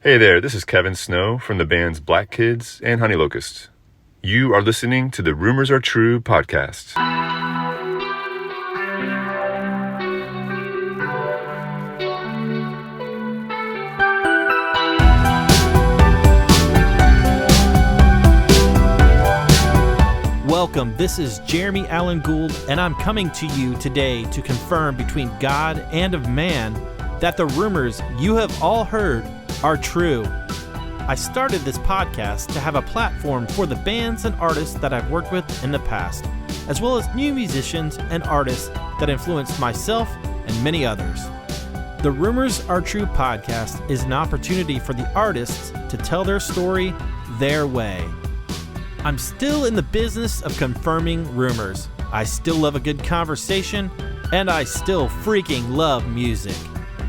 Hey there, this is Kevin Snow from the bands Black Kids and Honey Locust. You are listening to the Rumors Are True podcast. Welcome, this is Jeremy Allen Gould, and I'm coming to you today to confirm between God and of man that the rumors you have all heard are true. I started this podcast to have a platform for the bands and artists that I've worked with in the past, as well as new musicians and artists that influenced myself and many others. The Rumors Are True podcast is an opportunity for the artists to tell their story their way. I'm still in the business of confirming rumors. I still love a good conversation, and I still freaking love music.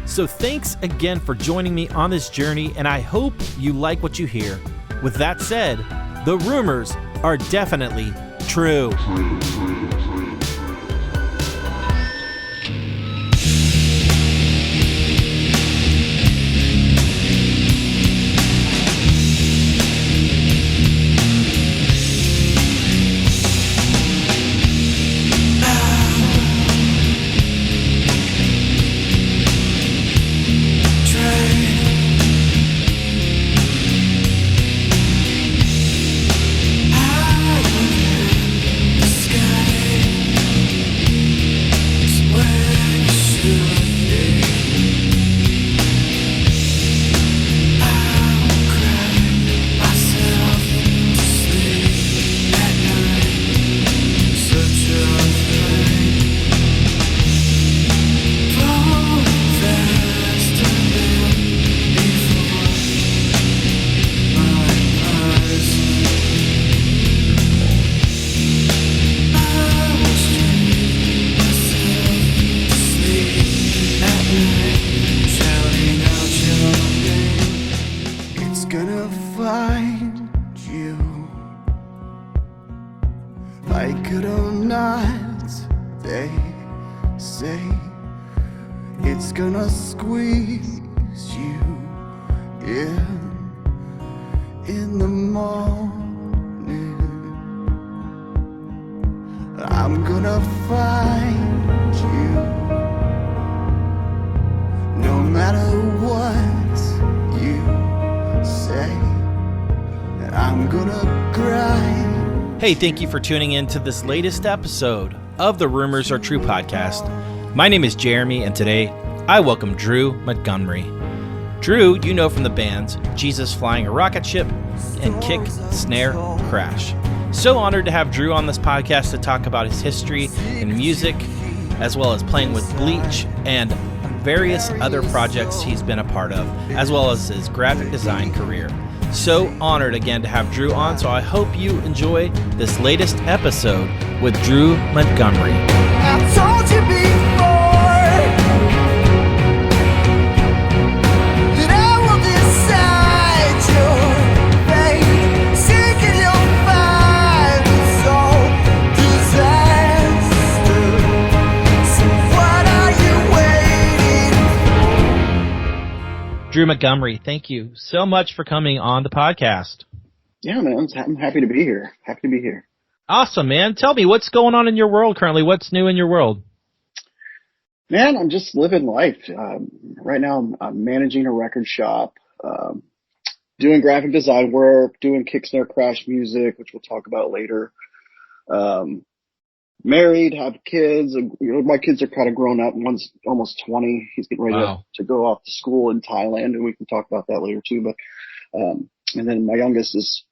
So thanks again for joining me on this journey, and I hope you like what you hear. With that said, the rumors are definitely true. Hey, thank you for tuning in to this latest episode of the Rumors Are True podcast. My name is Jeremy, and today I welcome Drew Montgomery. Drew, you know from the bands Jesus Flying a Rocket Ship and Kick, Snare, Crash. So honored to have Drew on this podcast to talk about his history in music, as well as playing with Bleach and various other projects he's been a part of, as well as his graphic design career. So honored again to have Drew on, so I hope you enjoy this latest episode with Drew Montgomery. I told you before that I will decide your fate, seeking your fight is all disaster. So what are you waiting for? Drew Montgomery, thank you so much for coming on the podcast. Yeah, man, I'm happy to be here. Happy to be here. Awesome, man. Tell me, what's going on in your world currently? What's new in your world? Man, I'm just living life. Right now, I'm managing a record shop, doing graphic design work, doing Kick, Snare, Crash music, which we'll talk about later. Married, have kids. My kids are kind of grown up. One's almost 20. He's getting ready to go off to school in Thailand, and we can talk about that later too. But and then my youngest is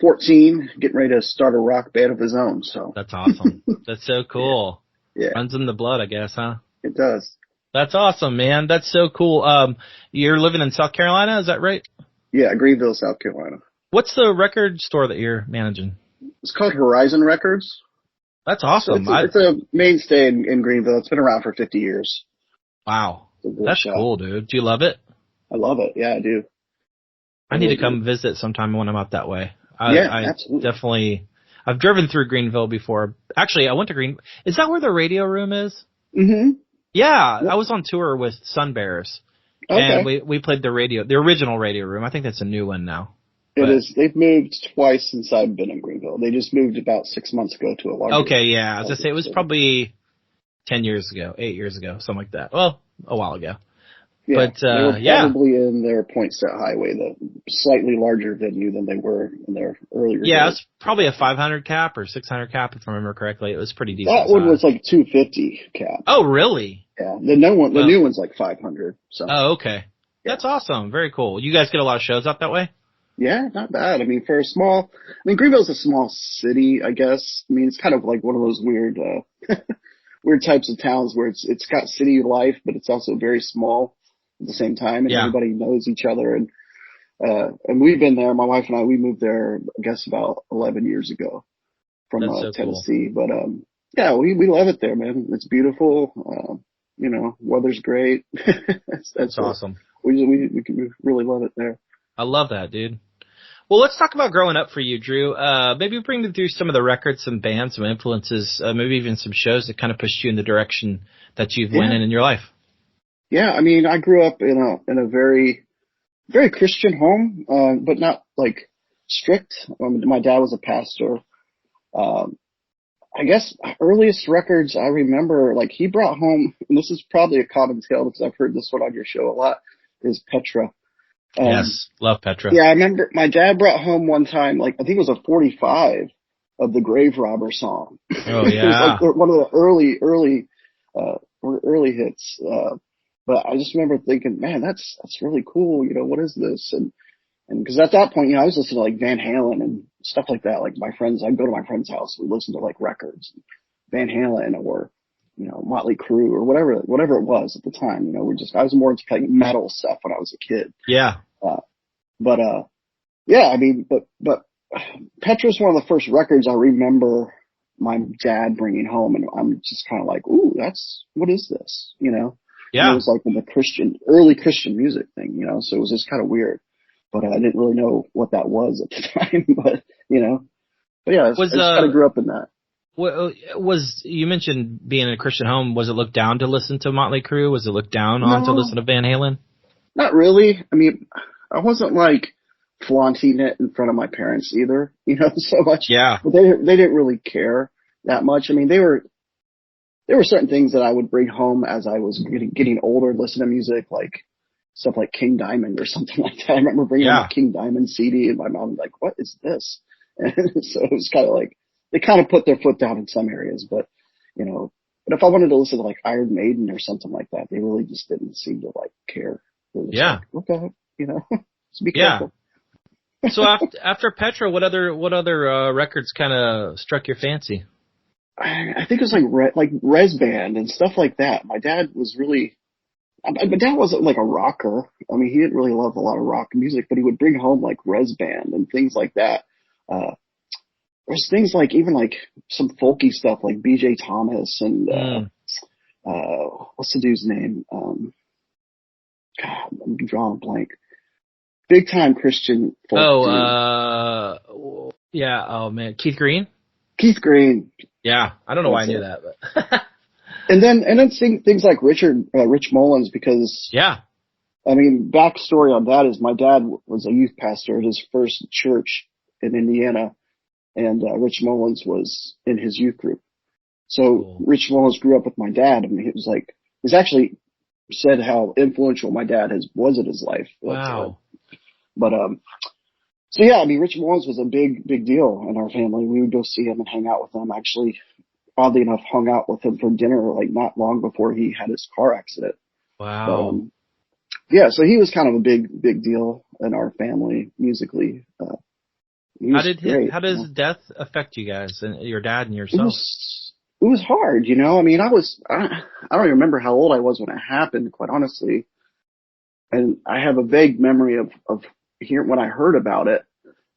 14, getting ready to start a rock band of his own. So That's awesome. That's so cool. Yeah. Runs in the blood, I guess, huh? It does. That's awesome, man. That's so cool. You're living in South Carolina, is that right? Yeah, Greenville, South Carolina. What's the record store that you're managing? It's called Horizon Records. That's awesome. It's a mainstay in Greenville. It's been around for 50 years. Wow. That's cool, dude. Do you love it? I love it. Yeah, I do. I need to come visit sometime when I'm up that way. I absolutely. Definitely. I've driven through Greenville before. Actually, I went to Green. Is that where the radio room is? Mm-hmm. Yeah, I was on tour with Sun Bears. And Okay. we played the original radio room. I think that's a new one now. It is. They've moved twice since I've been in Greenville. They just moved about 6 months ago to a larger. Okay, yeah. I was gonna say it was probably 10 years ago, 8 years ago, something like that. Well, a while ago. Yeah, But they were probably in their Point Set Highway, the slightly larger venue than they were in their earlier. Yeah, days. it's probably a 500 cap or 600 cap, if I remember correctly. It was pretty decent. That one was like 250 cap. Oh, really? Yeah, the new one's like 500. So. Oh, okay. Yeah. That's awesome. Very cool. You guys get a lot of shows out that way? Yeah, not bad. I mean, Greenville's a small city, I guess. I mean, it's kind of like one of those weird, weird types of towns where it's got city life, but it's also very small at the same time, and everybody knows each other. And we've been there. My wife and I, we moved there, I guess, about 11 years ago from Tennessee. Cool. But yeah, we love it there, man. It's beautiful. Weather's great. that's awesome. We really love it there. I love that, dude. Well, let's talk about growing up for you, Drew. Maybe bring me through some of the records, some bands, some influences, maybe even some shows that kind of pushed you in the direction that you've went in your life. Yeah, I mean, I grew up in a very, very Christian home, but not like strict. My dad was a pastor. I guess earliest records I remember, like he brought home, and this is probably a common tale because I've heard this one on your show a lot, is Petra. Yes, love Petra. Yeah, I remember my dad brought home one time, like I think it was a 45 of the Grave Robber song. Oh yeah, it was like one of the early hits. But I just remember thinking, man, that's really cool. What is this? And because at that point, I was listening to like Van Halen and stuff like that. Like I'd go to my friend's house and listen to like records, Van Halen or Motley Crue or whatever it was at the time. I was more into like metal stuff when I was a kid. Yeah. Yeah, I mean, but Petra's one of the first records I remember my dad bringing home, and I'm just kind of like, ooh, what is this? Yeah. And it was like the early Christian music thing, so it was just kind of weird, but I didn't really know what that was at the time, but yeah, I just kind of grew up in that. You mentioned being in a Christian home, was it looked down to listen to Motley Crue? Was it looked down on to listen to Van Halen? Not really. I mean, I wasn't like flaunting it in front of my parents either, so much. Yeah. But they didn't really care that much. I mean, there were certain things that I would bring home as I was getting older, listen to music, like stuff like King Diamond or something like that. I remember bringing home a King Diamond CD, and my mom was like, what is this? And so it was kind of like, they kind of put their foot down in some areas, but if I wanted to listen to like Iron Maiden or something like that, they really just didn't seem to like care. Yeah. Like, okay, just be careful. So after Petra, what other records kind of struck your fancy? I think it was like Res Band and stuff like that. My dad wasn't like a rocker. I mean, he didn't really love a lot of rock music, but he would bring home like Res Band and things like that. There's things like even like some folky stuff like B.J. Thomas and what's the dude's name? God, I'm drawing a blank. Big time Christian folk dude. Yeah. Oh man, Keith Green. Keith Green. Yeah, I don't know why I knew that, but. and then things like Rich Mullins, because I mean, backstory on that is my dad was a youth pastor at his first church in Indiana, and Rich Mullins was in his youth group. So cool. Rich Mullins grew up with my dad, and he's actually said how influential my dad was in his life. Wow. So yeah, I mean, Rich Mullins was a big deal in our family. We would go see him and hang out with him. Actually, oddly enough, hung out with him for dinner like not long before he had his car accident. Wow. But, yeah, so he was kind of a big deal in our family musically. How does his death affect you guys and your dad and yourself? It was hard, I mean, I don't even remember how old I was when it happened, quite honestly. And I have a vague memory of hearing when I heard about it,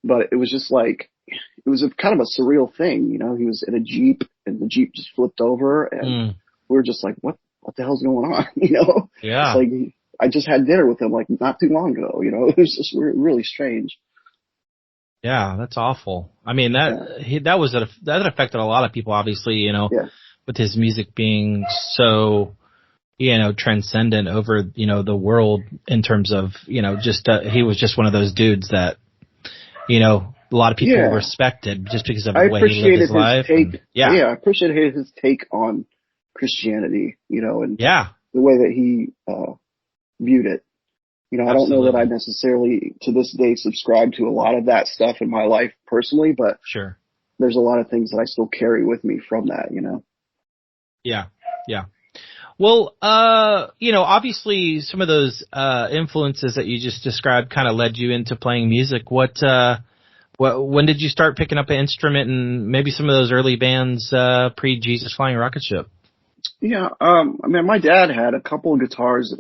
but it was just like, it was kind of a surreal thing, he was in a Jeep and the Jeep just flipped over and we were just like, what the hell's going on? Yeah. It's like, I just had dinner with him like not too long ago, it was just really strange. Yeah, that's awful. I mean, that affected a lot of people, obviously, with his music being so, transcendent over, the world in terms of, just, he was just one of those dudes that, a lot of people respected just because of the way he lived his life. I appreciated his take on Christianity, and the way that he viewed it. I don't know that I necessarily to this day subscribe to a lot of that stuff in my life personally, but sure, there's a lot of things that I still carry with me from that, Yeah. Yeah. Well, obviously some of those influences that you just described kind of led you into playing music. When did you start picking up an instrument and maybe some of those early bands pre-Jesus Flying Rocket Ship? Yeah, my dad had a couple of guitars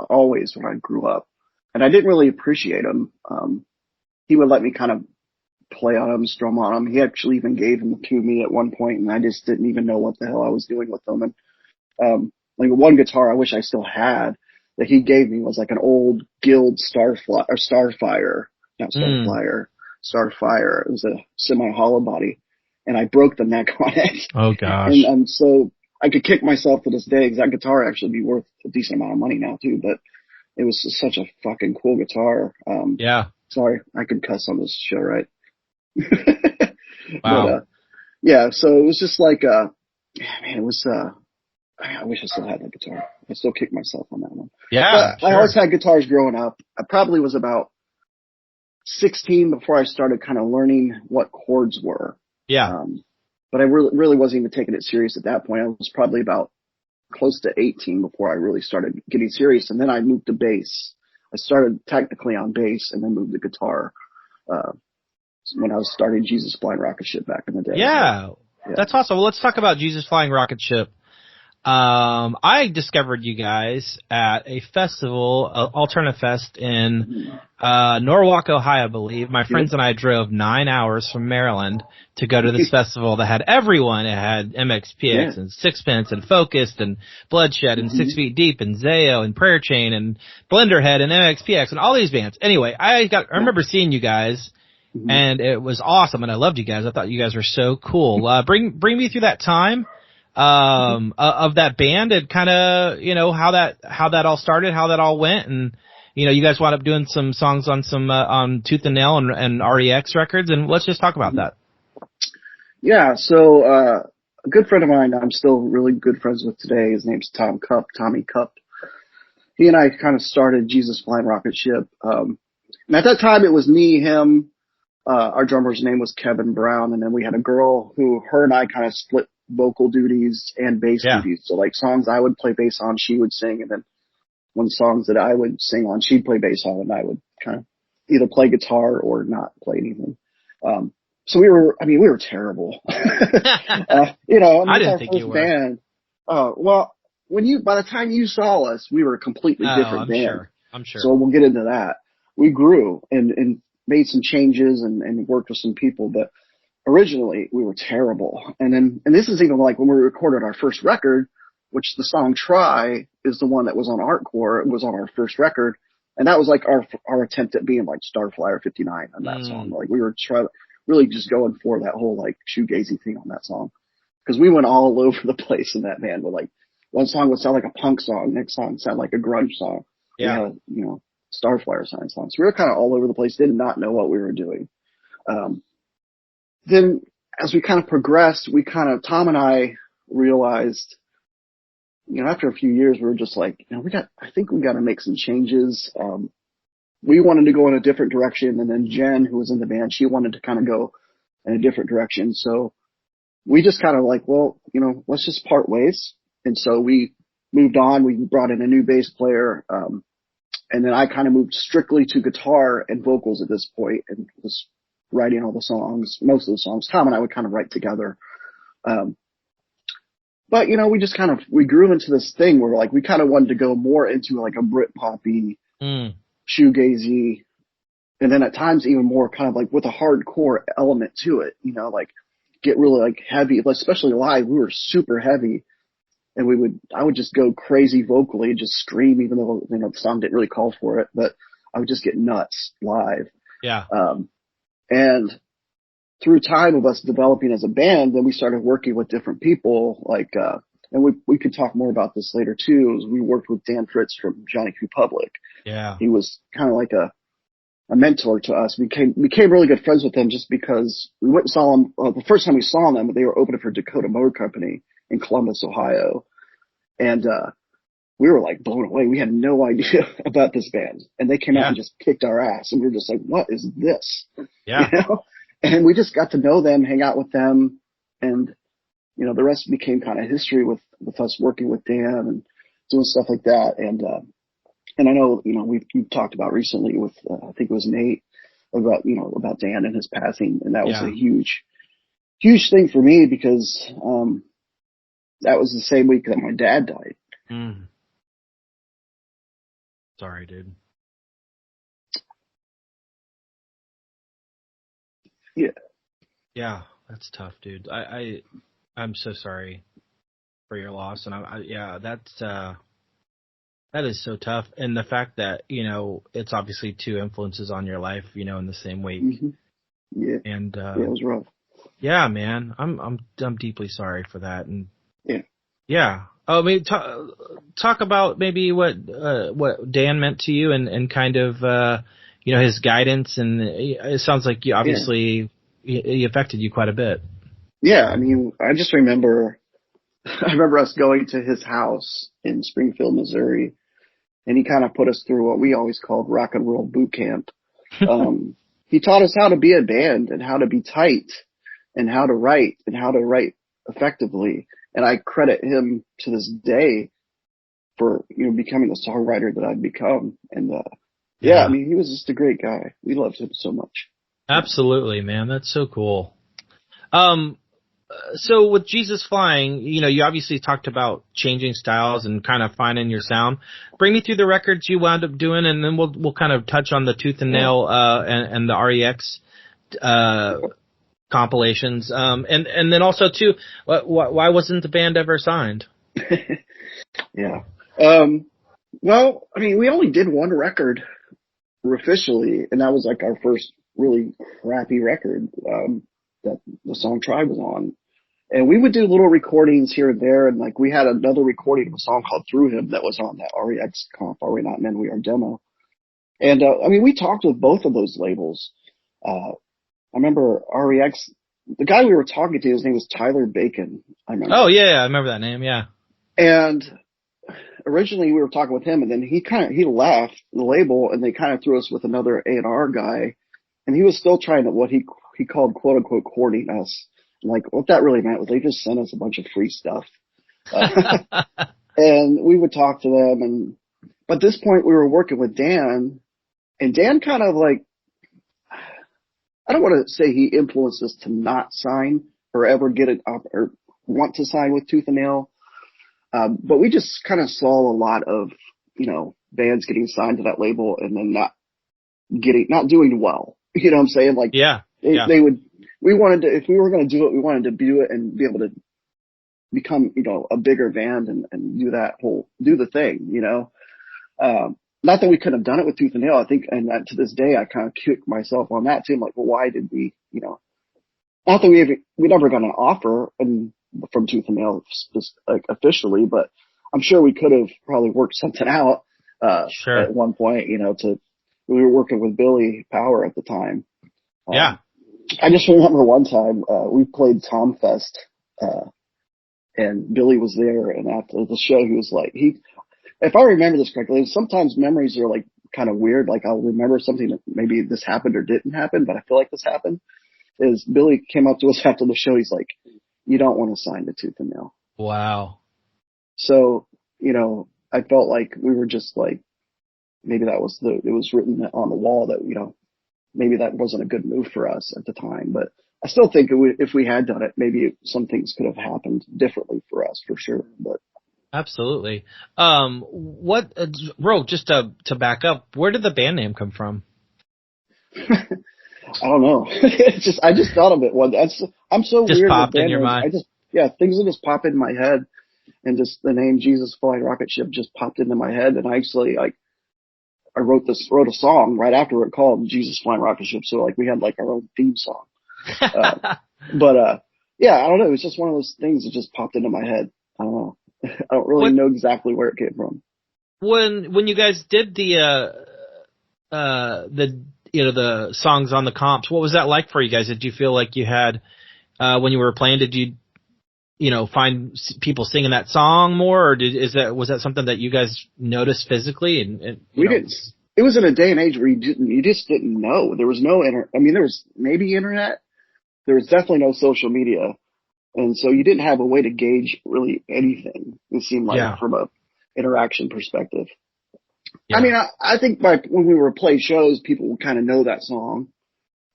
always when I grew up, and I didn't really appreciate them. He would let me kind of play on them, strum on them. He actually even gave them to me at one point, and I just didn't even know what the hell I was doing with them. And one guitar I wish I still had that he gave me was like an old Guild Starfire. It was a semi-hollow body, and I broke the neck on it. Oh gosh! And so I could kick myself to this day because that guitar actually be worth a decent amount of money now too. But it was just such a fucking cool guitar. Sorry, I could cuss on this show, right? Wow. But, so it was just like, it was, I wish I still had that guitar. I still kick myself on that one. Yeah. But I always had guitars growing up. I probably was about 16 before I started kind of learning what chords were. Yeah. But I really wasn't even taking it serious at that point. I was probably about close to 18 before I really started getting serious. And then I moved to bass. I started technically on bass and then moved to guitar, when I was starting Jesus Flying Rocket Ship back in the day. Yeah. That's awesome. Well, let's talk about Jesus Flying Rocket Ship. I discovered you guys at a festival, Alternative Fest in Norwalk, Ohio, I believe. My friends and I drove 9 hours from Maryland to go to this festival that had everyone. It had MXPX and Sixpence and Focused and Bloodshed and 6 Feet Deep and Zayo and Prayer Chain and Blenderhead and MXPX and all these bands. Anyway, I remember seeing you guys. And it was awesome, and I loved you guys. I thought you guys were so cool. Bring me through that time of that band and kind of how that all started, how that all went, and you guys wound up doing some songs on some on Tooth and Nail and REX records, and let's just talk about that. Yeah, so a good friend of mine I'm still really good friends with today. His name's Tommy Cup. He and I kind of started Jesus Flying Rocket Ship. And at that time it was me, him. Our drummer's name was Kevin Brown, and then we had a girl who, her and I kind of split vocal duties and bass duties. So like songs I would play bass on, she would sing, and then when songs that I would sing on, she'd play bass on, and I would kind of either play guitar or not play anything. So we were terrible. I didn't think you were. Band. Well, by the time you saw us, we were a completely different band. I'm sure. So we'll get into that. We grew and made some changes and worked with some people, but originally we were terrible. And this is even like when we recorded our first record, which the song Try is the one that was on Artcore. It was on our first record. And that was like our attempt at being like Starflyer 59 on that song. Like we were really just going for that whole like shoegazy thing on that song. Cause we went all over the place in that band with like one song would sound like a punk song. Next song would sound like a grunge song. Yeah. Starflyer sign songs. We were kind of all over the place, did not know what we were doing. Then as we kind of progressed, Tom and I realized, after a few years, we were just like, I think we got to make some changes. We wanted to go in a different direction. And then Jen, who was in the band, she wanted to kind of go in a different direction. So we just kind of like, well, let's just part ways. And so we moved on. We brought in a new bass player. And then I kind of moved strictly to guitar and vocals at this point and was writing all the songs, most of the songs. Tom and I would kind of write together. But, we just we grew into this thing where like we kind of wanted to go more into like a Britpoppy, shoegazy, and then at times even more kind of like with a hardcore element to it, like get really like heavy, especially live. We were super heavy. And I would just go crazy vocally, just scream, even though, the song didn't really call for it, but I would just get nuts live. Yeah. And through time of us developing as a band, then we started working with different people. Like, and we could talk more about this later too, is we worked with Dan Fritz from Johnny Republic. Yeah. He was kind of like a mentor to us. We became really good friends with them just because we went and saw them. The first time we saw them, they were opening for Dakota Motor Company in Columbus, Ohio. And, we were like blown away. We had no idea about this band, and they came out and just kicked our ass. And we were just like, what is this? Yeah. You know? And we just got to know them, hang out with them. And, you know, the rest became kind of history with us working with Dan and doing stuff like that. And I know, you know, we've talked about recently with, I think it was Nate about Dan and his passing. And that was a huge, huge thing for me because, that was the same week that my dad died. Mm. Sorry, dude. Yeah. Yeah, that's tough, dude. I'm so sorry for your loss, and that is so tough. And the fact that, you know, it's obviously two influences on your life, you know, in the same week. Mm-hmm. Yeah. And it was rough. Yeah, man. I'm deeply sorry for that. And yeah. Yeah. Oh, maybe talk about maybe what Dan meant to you and kind of you know, his guidance, and it sounds like you obviously he affected you quite a bit. Yeah, I mean, I just remember us going to his house in Springfield, Missouri, and he kind of put us through what we always called rock and roll boot camp. He taught us how to be a band and how to be tight and how to write effectively. And I credit him to this day for, you know, becoming the songwriter that I've become. And, I mean, he was just a great guy. We loved him so much. Absolutely, man. That's so cool. So with Jesus Flying, you know, you obviously talked about changing styles and kind of finding your sound. Bring me through the records you wound up doing, and then we'll kind of touch on the Tooth and Nail, and the REX, compilations. And then also too, why wasn't the band ever signed? Yeah. Well, I mean, we only did one record officially, and that was like our first really crappy record, that the song Tribe was on. And we would do little recordings here and there, and like we had another recording of a song called Through Him that was on that REX comp, Are We Not Men, We Are demo. And, I mean, we talked with both of those labels. I remember REX, the guy we were talking to, his name was Tyler Bacon. I remember. Oh, yeah, I remember that name, yeah. And originally we were talking with him, and then he left the label, and they kind of threw us with another A&R guy, and he was still trying to, what he called quote unquote courting us. Like, what that really meant was they just sent us a bunch of free stuff. And we would talk to them, but at this point we were working with Dan, and Dan kind of like, I don't want to say he influenced us to not sign or ever get it up or want to sign with Tooth and Nail. But we just kind of saw a lot of, you know, bands getting signed to that label and then not doing well. You know what I'm saying? Like, we wanted to, if we were going to do it, we wanted to do it and be able to become, you know, a bigger band and do the thing, you know. Not that we couldn't have done it with Tooth and Nail. I think, and to this day, I kind of kick myself on that too. I'm like, well, why did we, you know, not that we never got an offer from Tooth and Nail, like officially, but I'm sure we could have probably worked something out, at one point, you know, we were working with Billy Power at the time. I just remember one time, we played Tom Fest, and Billy was there, and after the show, he was like, if I remember this correctly, sometimes memories are like kind of weird. Like I'll remember something that maybe this happened or didn't happen, but I feel like this happened. Is Billy came up to us after the show. He's like, "You don't want to sign to Tooth and Nail." Wow. So, you know, I felt like we were just like, maybe it was written on the wall that, you know, maybe that wasn't a good move for us at the time. But I still think if we had done it, maybe some things could have happened differently for us, for sure. But absolutely. Just to back up, where did the band name come from? I don't know. I just thought of it one. I'm so just weird. Popped in your mind. Things will just pop in my head, and just the name Jesus Flying Rocket Ship just popped into my head, and I actually I wrote a song right after it called Jesus Flying Rocket Ship. So like we had like our own theme song. I don't know. It was just one of those things that just popped into my head. I don't know. I don't really know exactly where it came from. When you guys did the the songs on the comps, what was that like for you guys? Did you feel like you had when you were playing? Did you find people singing that song more, or was that something that you guys noticed physically? And we didn't. It was in a day and age where you just didn't know. There was no there was maybe internet. There was definitely no social media, and so you didn't have a way to gauge really anything. It seemed like from a interaction perspective. Yeah. I mean, I think when we were playing shows, people would kind of know that song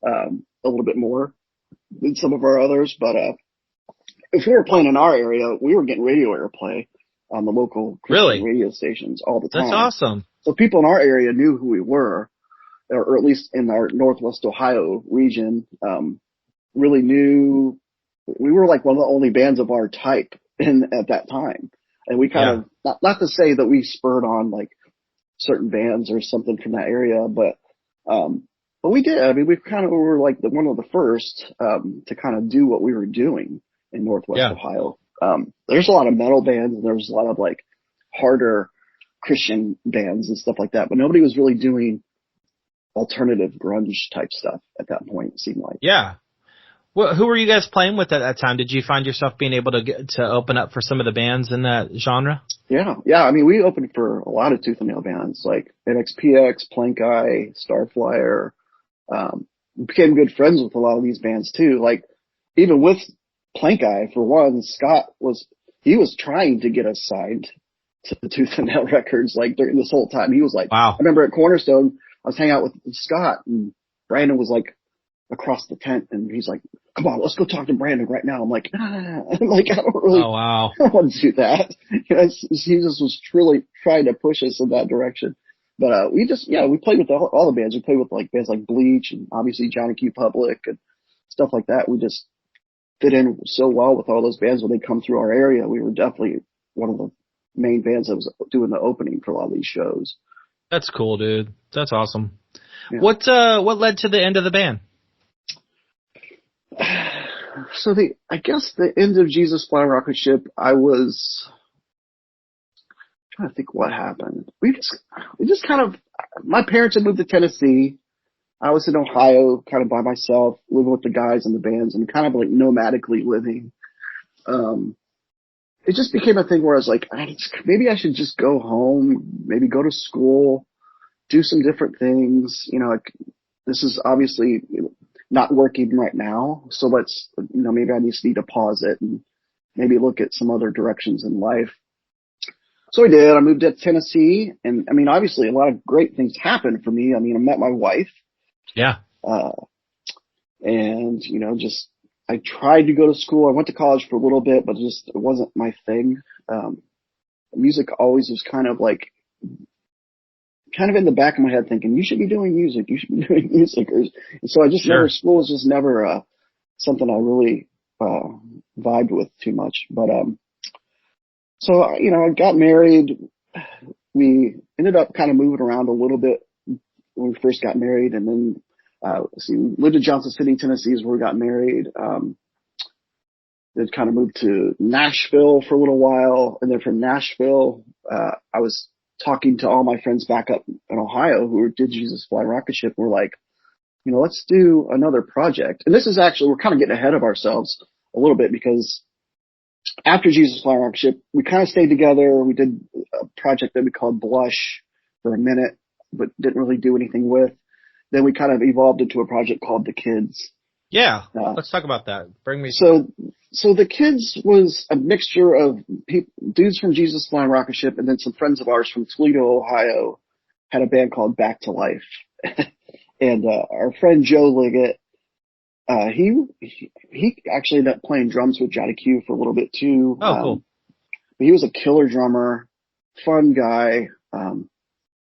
a little bit more than some of our others. But if we were playing in our area, we were getting radio airplay on the local Christian radio stations all the time. That's awesome. So people in our area knew who we were, or at least in our Northwest Ohio region, really knew we were like one of the only bands of our type at that time. And we kind of, not to say that we spurred on like certain bands or something from that area, but we did. I mean, we kind of were like one of the first, to kind of do what we were doing in Northwest Ohio. There's a lot of metal bands and there's a lot of like harder Christian bands and stuff like that, but nobody was really doing alternative grunge type stuff at that point, it seemed like. Yeah. Well, who were you guys playing with at that time? Did you find yourself being able to open up for some of the bands in that genre? Yeah. I mean, we opened for a lot of Tooth and Nail bands like NXPX, Plank Eye, Starflyer. Became good friends with a lot of these bands too. Like even with Plank Eye, for one, Scott was trying to get us signed to the Tooth and Nail Records. Like during this whole time, he was like, wow. I remember at Cornerstone, I was hanging out with Scott and Brandon was like across the tent and he's like, come on, let's go talk to Brandon right now. I'm like, I'm like, I don't really, I don't want to do that. You know, he just was truly trying to push us in that direction. But, we played with all the bands. We played with like bands like Bleach and obviously Johnny Q Public and stuff like that. We just fit in so well with all those bands when they come through our area. We were definitely one of the main bands that was doing the opening for a lot of these shows. That's cool, dude. That's awesome. Yeah. What led to the end of the band? So I guess the end of Jesus Flying Rocket Ship, I was trying to think what happened. We just kind of, my parents had moved to Tennessee. I was in Ohio kind of by myself, living with the guys in the bands and kind of like nomadically living. It just became a thing where I was like, maybe I should just go home, maybe go to school, do some different things. You know, like this is obviously not working right now. So maybe I just need to pause it and maybe look at some other directions in life. So I did. I moved to Tennessee and I mean, obviously a lot of great things happened for me. I mean, I met my wife. Yeah. And I tried to go to school. I went to college for a little bit, but it wasn't my thing. Music always was kind of in the back of my head thinking, you should be doing music. You should be doing music. And so I just school was just never, something I really, vibed with too much. But, so, I got married. We ended up kind of moving around a little bit when we first got married. And then, we lived in Johnson City, Tennessee is where we got married. Then kind of moved to Nashville for a little while. And then from Nashville, I was talking to all my friends back up in Ohio who did Jesus Fly Rocket Ship. We're like, let's do another project. And this is actually, we're kind of getting ahead of ourselves a little bit because after Jesus Fly Rocket Ship, we kind of stayed together. We did a project that we called Blush for a minute, but didn't really do anything with. Then we kind of evolved into a project called The Kids. Yeah, let's talk about that. Bring me. So The Kids was a mixture of dudes from Jesus Flying Rocket Ship and then some friends of ours from Toledo, Ohio, had a band called Back to Life. And our friend Joe Liggett, he actually ended up playing drums with Johnny Q for a little bit too. Oh, cool. But he was a killer drummer, fun guy.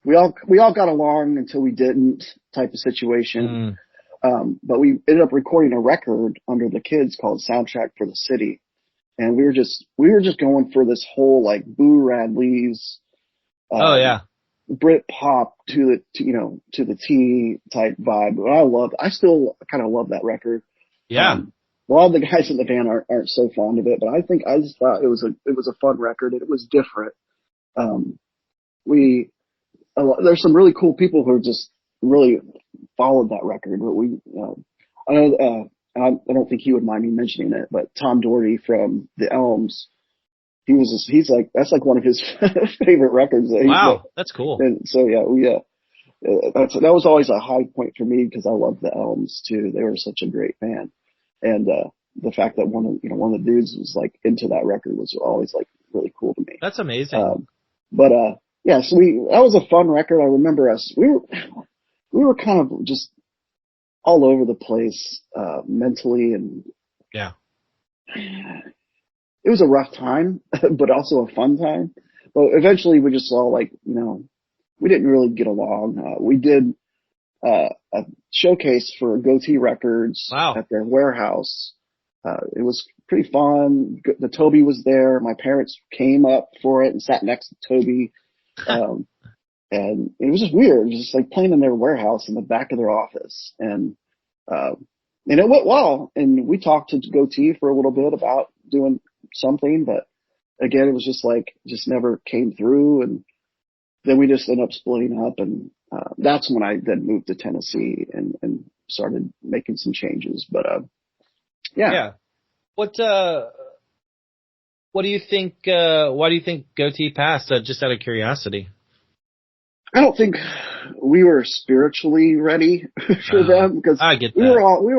We all got along until we didn't type of situation. But we ended up recording a record under The Kids called Soundtrack for the City. And we were just going for this whole like Boo Radley's, Brit pop to the T type vibe. I still kind of love that record. Yeah. a lot of the guys in the band aren't so fond of it, but I just thought it was a fun record and it was different. There's some really cool people who just really followed that record, but I know, I don't think he would mind me mentioning it, but Tom Doherty from the Elms, that's like one of his favorite records. Wow, that's cool. And so that was always a high point for me because I loved the Elms too. They were such a great band, and the fact that one of the dudes was like into that record was always like really cool to me. That's amazing. So that was a fun record. I remember we were kind of just all over the place mentally, and yeah, it was a rough time, but also a fun time. But eventually we just all like, we didn't really get along. We did a showcase for Goatee Records at their warehouse. It was pretty fun. The Toby was there. My parents came up for it and sat next to Toby. And it was just weird. It was just like playing in their warehouse in the back of their office. And it went well. And we talked to Goatee for a little bit about doing something, but again, it was just never came through. And then we just ended up splitting up. And that's when I then moved to Tennessee and started making some changes. But yeah. What do you think? Why do you think Goatee passed? Just out of curiosity. I don't think we were spiritually ready for them because I get that. we were all we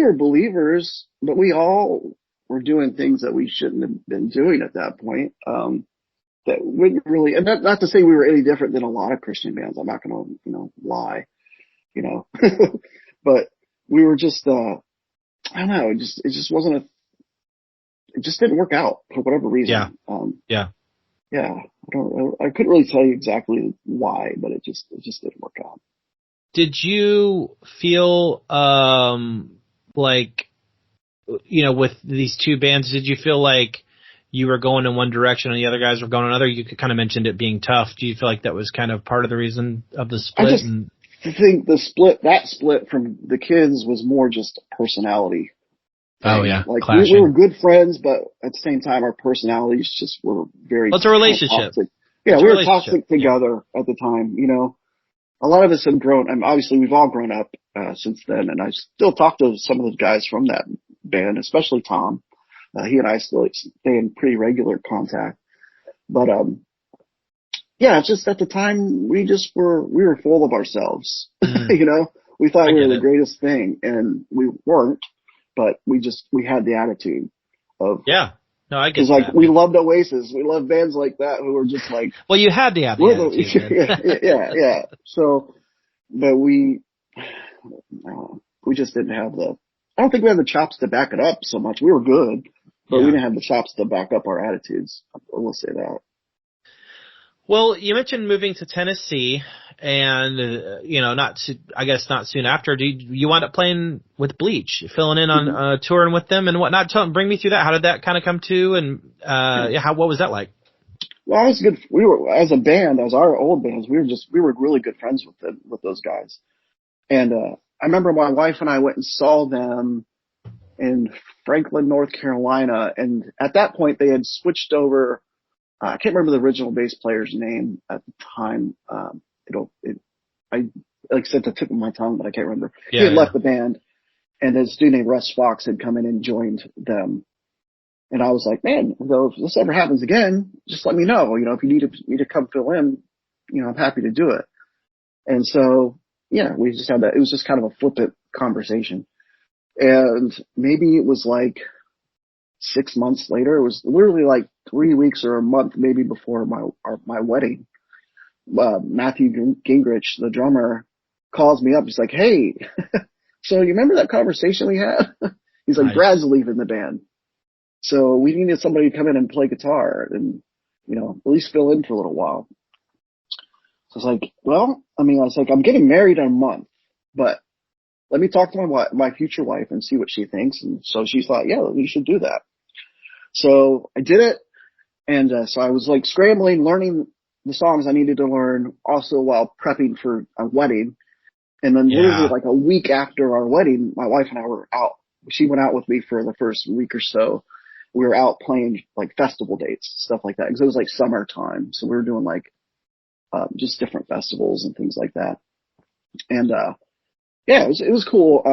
were believers, but we all were doing things that we shouldn't have been doing at that point. That wouldn't really, and not to say we were any different than a lot of Christian bands. I'm not going to, lie, but we were just, I don't know. It just wasn't it just didn't work out for whatever reason. Yeah. I couldn't really tell you exactly why, but it just didn't work out. Did you feel, like, with these two bands, did you feel like you were going in one direction and the other guys were going another? You kind of mentioned it being tough. Do you feel like that was kind of part of the reason of the split? I think that split from the kids was more just personality. Oh yeah, like we were good friends, but at the same time, our personalities just were very. Well, it's a relationship. Toxic. Yeah, we were toxic together at the time. A lot of us have grown. And obviously, we've all grown up since then, and I still talk to some of those guys from that band, especially Tom. He and I still stay in pretty regular contact. But it's just at the time we were full of ourselves. We thought we were the greatest thing, and we weren't. But we had the attitude of I get that. We loved Oasis, we loved bands like that who were just like. Well, you had the attitude. Yeah. So, but we just didn't have I don't think we had the chops to back it up so much. We were good, but we didn't have the chops to back up our attitudes. I will say that. Well, you mentioned moving to Tennessee, and not soon after. You wound up playing with Bleach, filling in on touring with them and whatnot? Bring me through that. How did that kind of come to, and what was that like? Well, it was good. We were, as a band, as our old bands, we were really good friends with those guys. And I remember my wife and I went and saw them in Franklin, North Carolina, and at that point they had switched over. I can't remember the original bass player's name at the time. I said the tip of my tongue, but I can't remember. He had left the band, and this dude named Russ Fox had come in and joined them. And I was like, man, if this ever happens again, just let me know. If you need me to come fill in, I'm happy to do it. And so, we just had that. It was just kind of a flippant conversation. And maybe it was like 6 months later. It was literally like 3 weeks or a month maybe before my wedding. Matthew Gingrich, the drummer, calls me up. He's like, hey, so you remember that conversation we had? He's like, Brad's leaving the band. So we needed somebody to come in and play guitar and, at least fill in for a little while. So I was like, I'm getting married in a month, but let me talk to my future wife and see what she thinks. And so she thought, yeah, we should do that. So I did it. And so I was like scrambling, learning the songs I needed to learn also while prepping for a wedding. And then literally like a week after our wedding, my wife and I were out she went out with me for the first week or so. We were out playing like festival dates, stuff like that, because it was like summertime. So we were doing like just different festivals and things like that. And yeah, it was cool.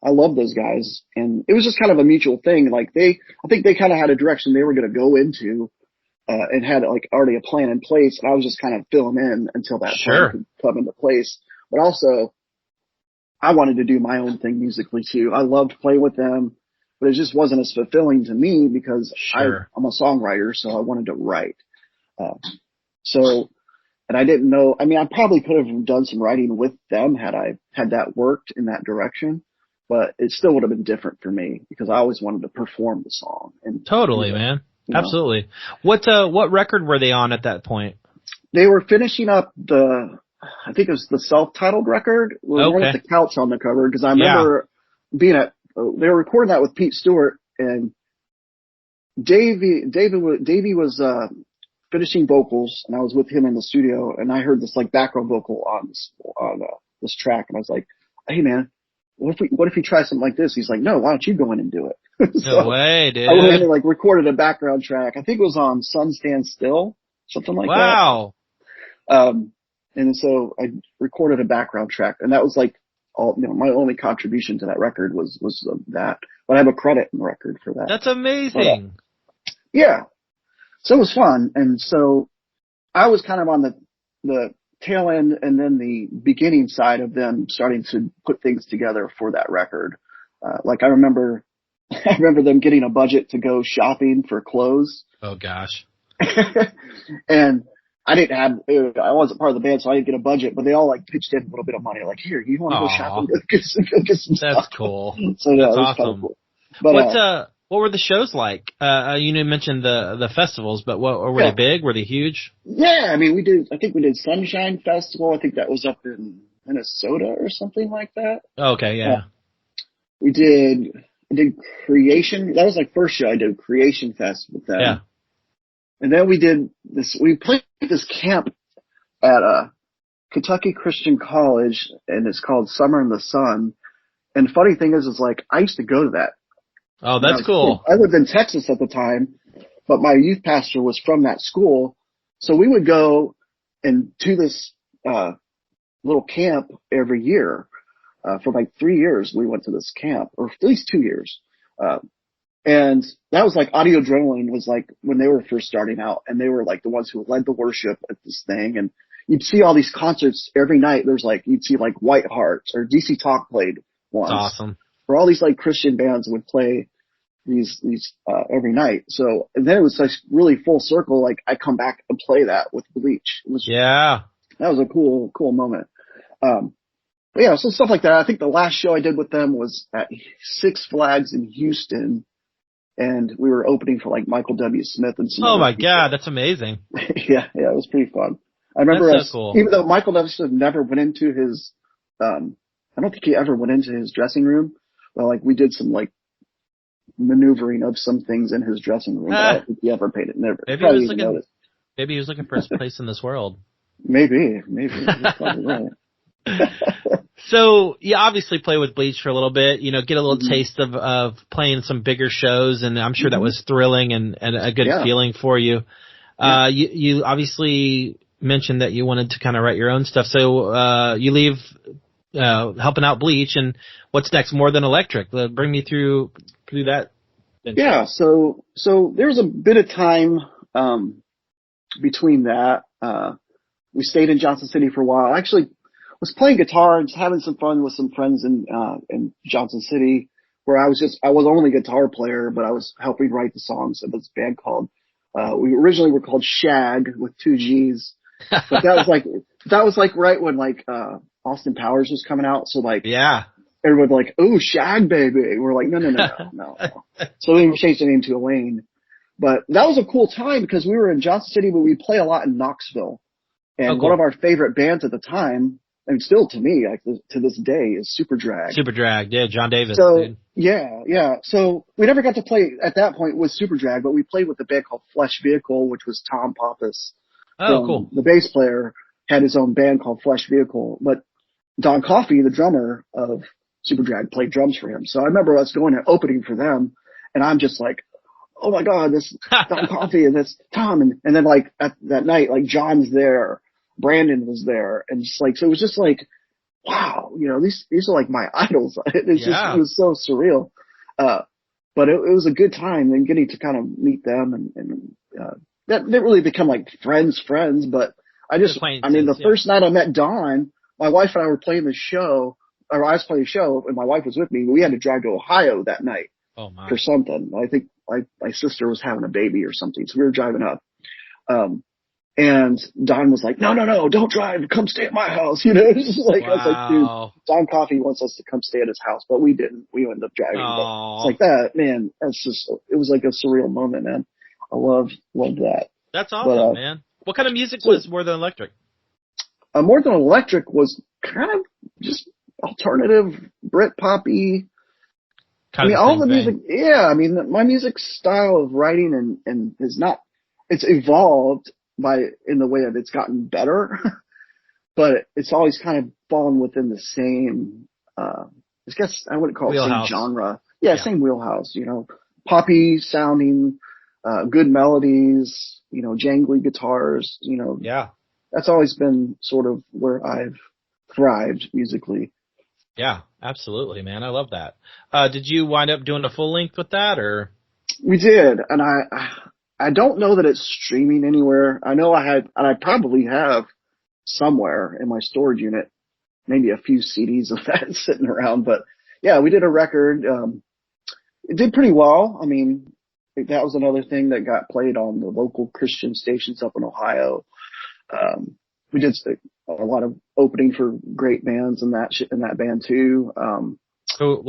I love those guys, and it was just kind of a mutual thing. Like I think they kind of had a direction they were going to go into, and had like already a plan in place. And I was just kind of filling in until that plan could come into place. But also, I wanted to do my own thing musically too. I loved playing with them, but it just wasn't as fulfilling to me because I'm a songwriter, so I wanted to write. And I didn't know, I mean, I probably could have done some writing with them had that worked in that direction, but it still would have been different for me because I always wanted to perform the song. And totally, man. Absolutely. What record were they on at that point? They were finishing up I think it was the self-titled record. One with the couch on the cover, because I remember they were recording that with Pete Stewart, and Davey was finishing vocals, and I was with him in the studio, and I heard this like background vocal on this track, and I was like, "Hey man, what if we try something like this?" He's like, "No, why don't you go in and do it?" So no way, dude. I went in and like recorded a background track. I think it was on "Sun Stand Still," something like that. Wow. And so I recorded a background track, and that was like my only contribution to that record was that. But I have a credit in the record for that. That's amazing. Yeah. So it was fun. And so I was kind of on the tail end and then the beginning side of them starting to put things together for that record. Like I remember them getting a budget to go shopping for clothes. Oh gosh. And I wasn't part of the band, so I didn't get a budget, but they all like pitched in a little bit of money. Like, here, you want to go shopping? Go get some stuff. That's cool. So yeah, that's it was awesome. kind of cool. But what were the shows like? You mentioned the festivals, but were they big? Were they huge? Yeah, I mean, I think we did Sunshine Festival. I think that was up in Minnesota or something like that. Okay, yeah. I did Creation. That was like first show I did, Creation Fest with them. Yeah. And then we played this camp at Kentucky Christian College, and it's called Summer in the Sun. And the funny thing is like, I used to go to that. Oh, that's cool. I lived in Texas at the time, but my youth pastor was from that school. So we would go and to this little camp every year. For like 3 years, we went to this camp, or at least 2 years. And that was like Audio Adrenaline was like when they were first starting out, and they were like the ones who led the worship at this thing. And you'd see all these concerts every night. You'd see like White Hearts or DC Talk played once. That's awesome. Where all these like Christian bands would play these every night. So, and then it was like really full circle. Like I come back and play that with Bleach. That was a cool moment. But yeah, so stuff like that. I think the last show I did with them was at Six Flags in Houston, and we were opening for like Michael W. Smith and some. Oh my God, that's amazing. yeah, it was pretty fun. I remember even though Michael W. Smith never went into his, I don't think he ever went into his dressing room. Well, like we did some like maneuvering of some things in his dressing room. But I don't think he ever paid it. Maybe he was looking for his place in this world. Maybe. You're probably right. So you obviously play with Bleach for a little bit, get a little taste of playing some bigger shows, and I'm sure that was thrilling and a good feeling for you. You obviously mentioned that you wanted to kind of write your own stuff, so you leave helping out Bleach, and what's next? More Than Electric. Bring me through that. Yeah, so there was a bit of time between that. We stayed in Johnson City for a while. I actually was playing guitar and just having some fun with some friends in Johnson City, where I was only a guitar player, but I was helping write the songs of this band called, we originally were called Shag with 2 G's, but that was like right when like, Austin Powers was coming out. So like, everyone like, "Oh, Shag baby." We're like, no. So we changed the name to Elaine, but that was a cool time because we were in Johnson City, but we play a lot in Knoxville. And one of our favorite bands at the time, and still to me, like to this day, is Super Drag. Super Drag, yeah, John Davis. So dude. yeah. So we never got to play at that point with Super Drag, but we played with a band called Flesh Vehicle, which was Tom Pappas. Oh, cool. The bass player had his own band called Flesh Vehicle, but Don Coffey, the drummer of Superdrag played drums for him. So I remember us going and opening for them, and I'm just like, oh my God, this Tom Coffey and this Tom. And then like that night, like John's there, Brandon was there. And just like, so it was just like, wow, these are like my idols. It's just, it was so surreal. But it was a good time and getting to kind of meet them and that didn't really become like friends, but the first night I met Don, my wife and I were playing the show, or I was playing the show and my wife was with me. We had to drive to Ohio that night for something. I think my sister was having a baby or something. So we were driving up. And Don was like, no, don't drive. Come stay at my house. I was like, dude, Don Coffey wants us to come stay at his house, but we didn't. We ended up driving. But it's like that, man. It was like a surreal moment, man. I loved that. That's awesome, man. What kind of music was More Than Electric? More Than Electric was kind of just alternative, Brit poppy. All the music. Yeah, my music style of writing and is not. It's evolved in the way that it's gotten better, but it's always kind of fallen within the same. I guess I wouldn't call it same genre. Yeah, same wheelhouse. Poppy sounding, good melodies. Jangly guitars. Yeah. That's always been sort of where I've thrived musically. Yeah, absolutely, man. I love that. Did you wind up doing a full length with that, or? We did, and I don't know that it's streaming anywhere. I know and I probably have somewhere in my storage unit, maybe a few CDs of that sitting around. But yeah, we did a record. It did pretty well. That was another thing that got played on the local Christian stations up in Ohio. We did a lot of opening for great bands in that band too.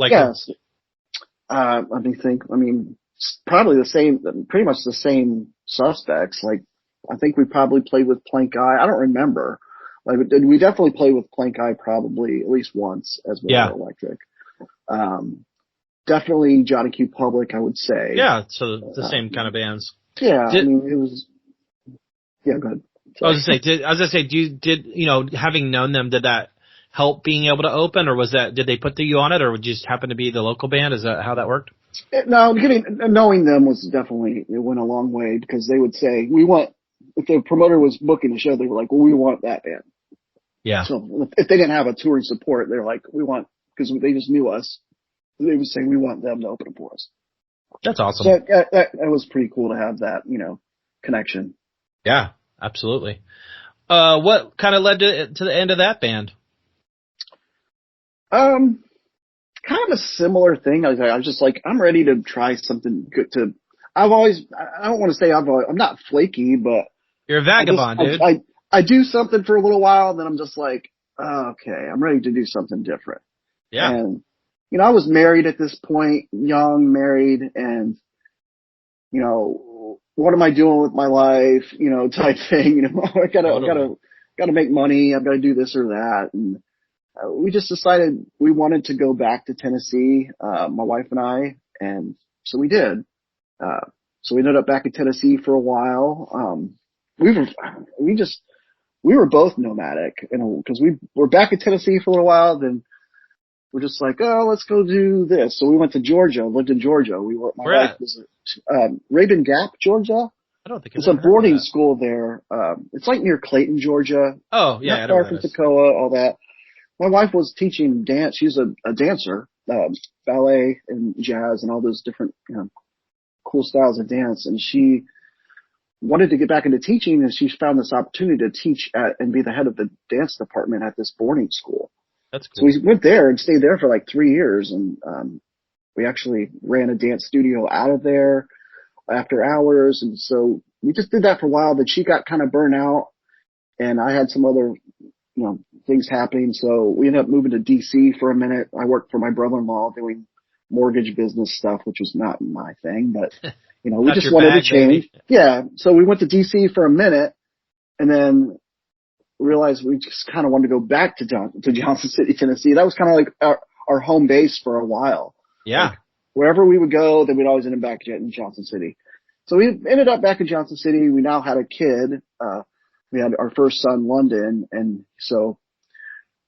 Yes. Let me think. Probably pretty much the same suspects. Like, I think we probably played with Plank Eye. I don't remember. We definitely played with Plank Eye probably at least once as well. Electric. Definitely Johnny Q Public, I would say. Yeah, so the same kind of bands. Yeah, it was. Yeah, go ahead. Sorry. I was gonna say, having known them, did that help being able to open, or did they put you on it, or would you just happen to be the local band? Is that how that worked? No, knowing them it went a long way, because they would say, if the promoter was booking the show, they were like, well, we want that band. Yeah. So if they didn't have a touring support, they're like, because they just knew us, they would say, we want them to open it for us. That's awesome. So that was pretty cool to have that, connection. Yeah, absolutely. What kind of led to the end of that band? Kind of a similar thing. I was just like, I'm ready to try something good I don't want to say I'm not flaky, but. You're a vagabond, dude. I do something for a little while, and then I'm just like, okay, I'm ready to do something different. Yeah. And, I was married at this point, young, married, and, what am I doing with my life, type thing, I gotta make money, I've gotta do this or that. And we just decided we wanted to go back to Tennessee, my wife and I, and so we did. So we ended up back in Tennessee for a while. We were both nomadic, because we were back in Tennessee for a little while, then we're just like, oh, let's go do this. So we went to Georgia, lived in Georgia. My wife was Rabun Gap, Georgia. I don't think it's a boarding school there. It's like near Clayton, Georgia. Oh, yeah. Not far from Toccoa, all that. My wife was teaching dance. She's a dancer, ballet and jazz and all those different, cool styles of dance. And she wanted to get back into teaching, and she found this opportunity to teach and be the head of the dance department at this boarding school. That's cool. So we went there and stayed there for like 3 years, and we actually ran a dance studio out of there after hours. And so we just did that for a while. Then she got kind of burnt out, and I had some other, things happening. So we ended up moving to DC for a minute. I worked for my brother-in-law doing mortgage business stuff, which was not my thing, but we just wanted to change. Baby. Yeah. So we went to DC for a minute, and then realized we just kind of wanted to go back to Johnson City, Tennessee. That was kind of like our home base for a while. Yeah. Like, wherever we would go, then we'd always end up back in Johnson City. So we ended up back in Johnson City. We now had a kid. We had our first son, London. And so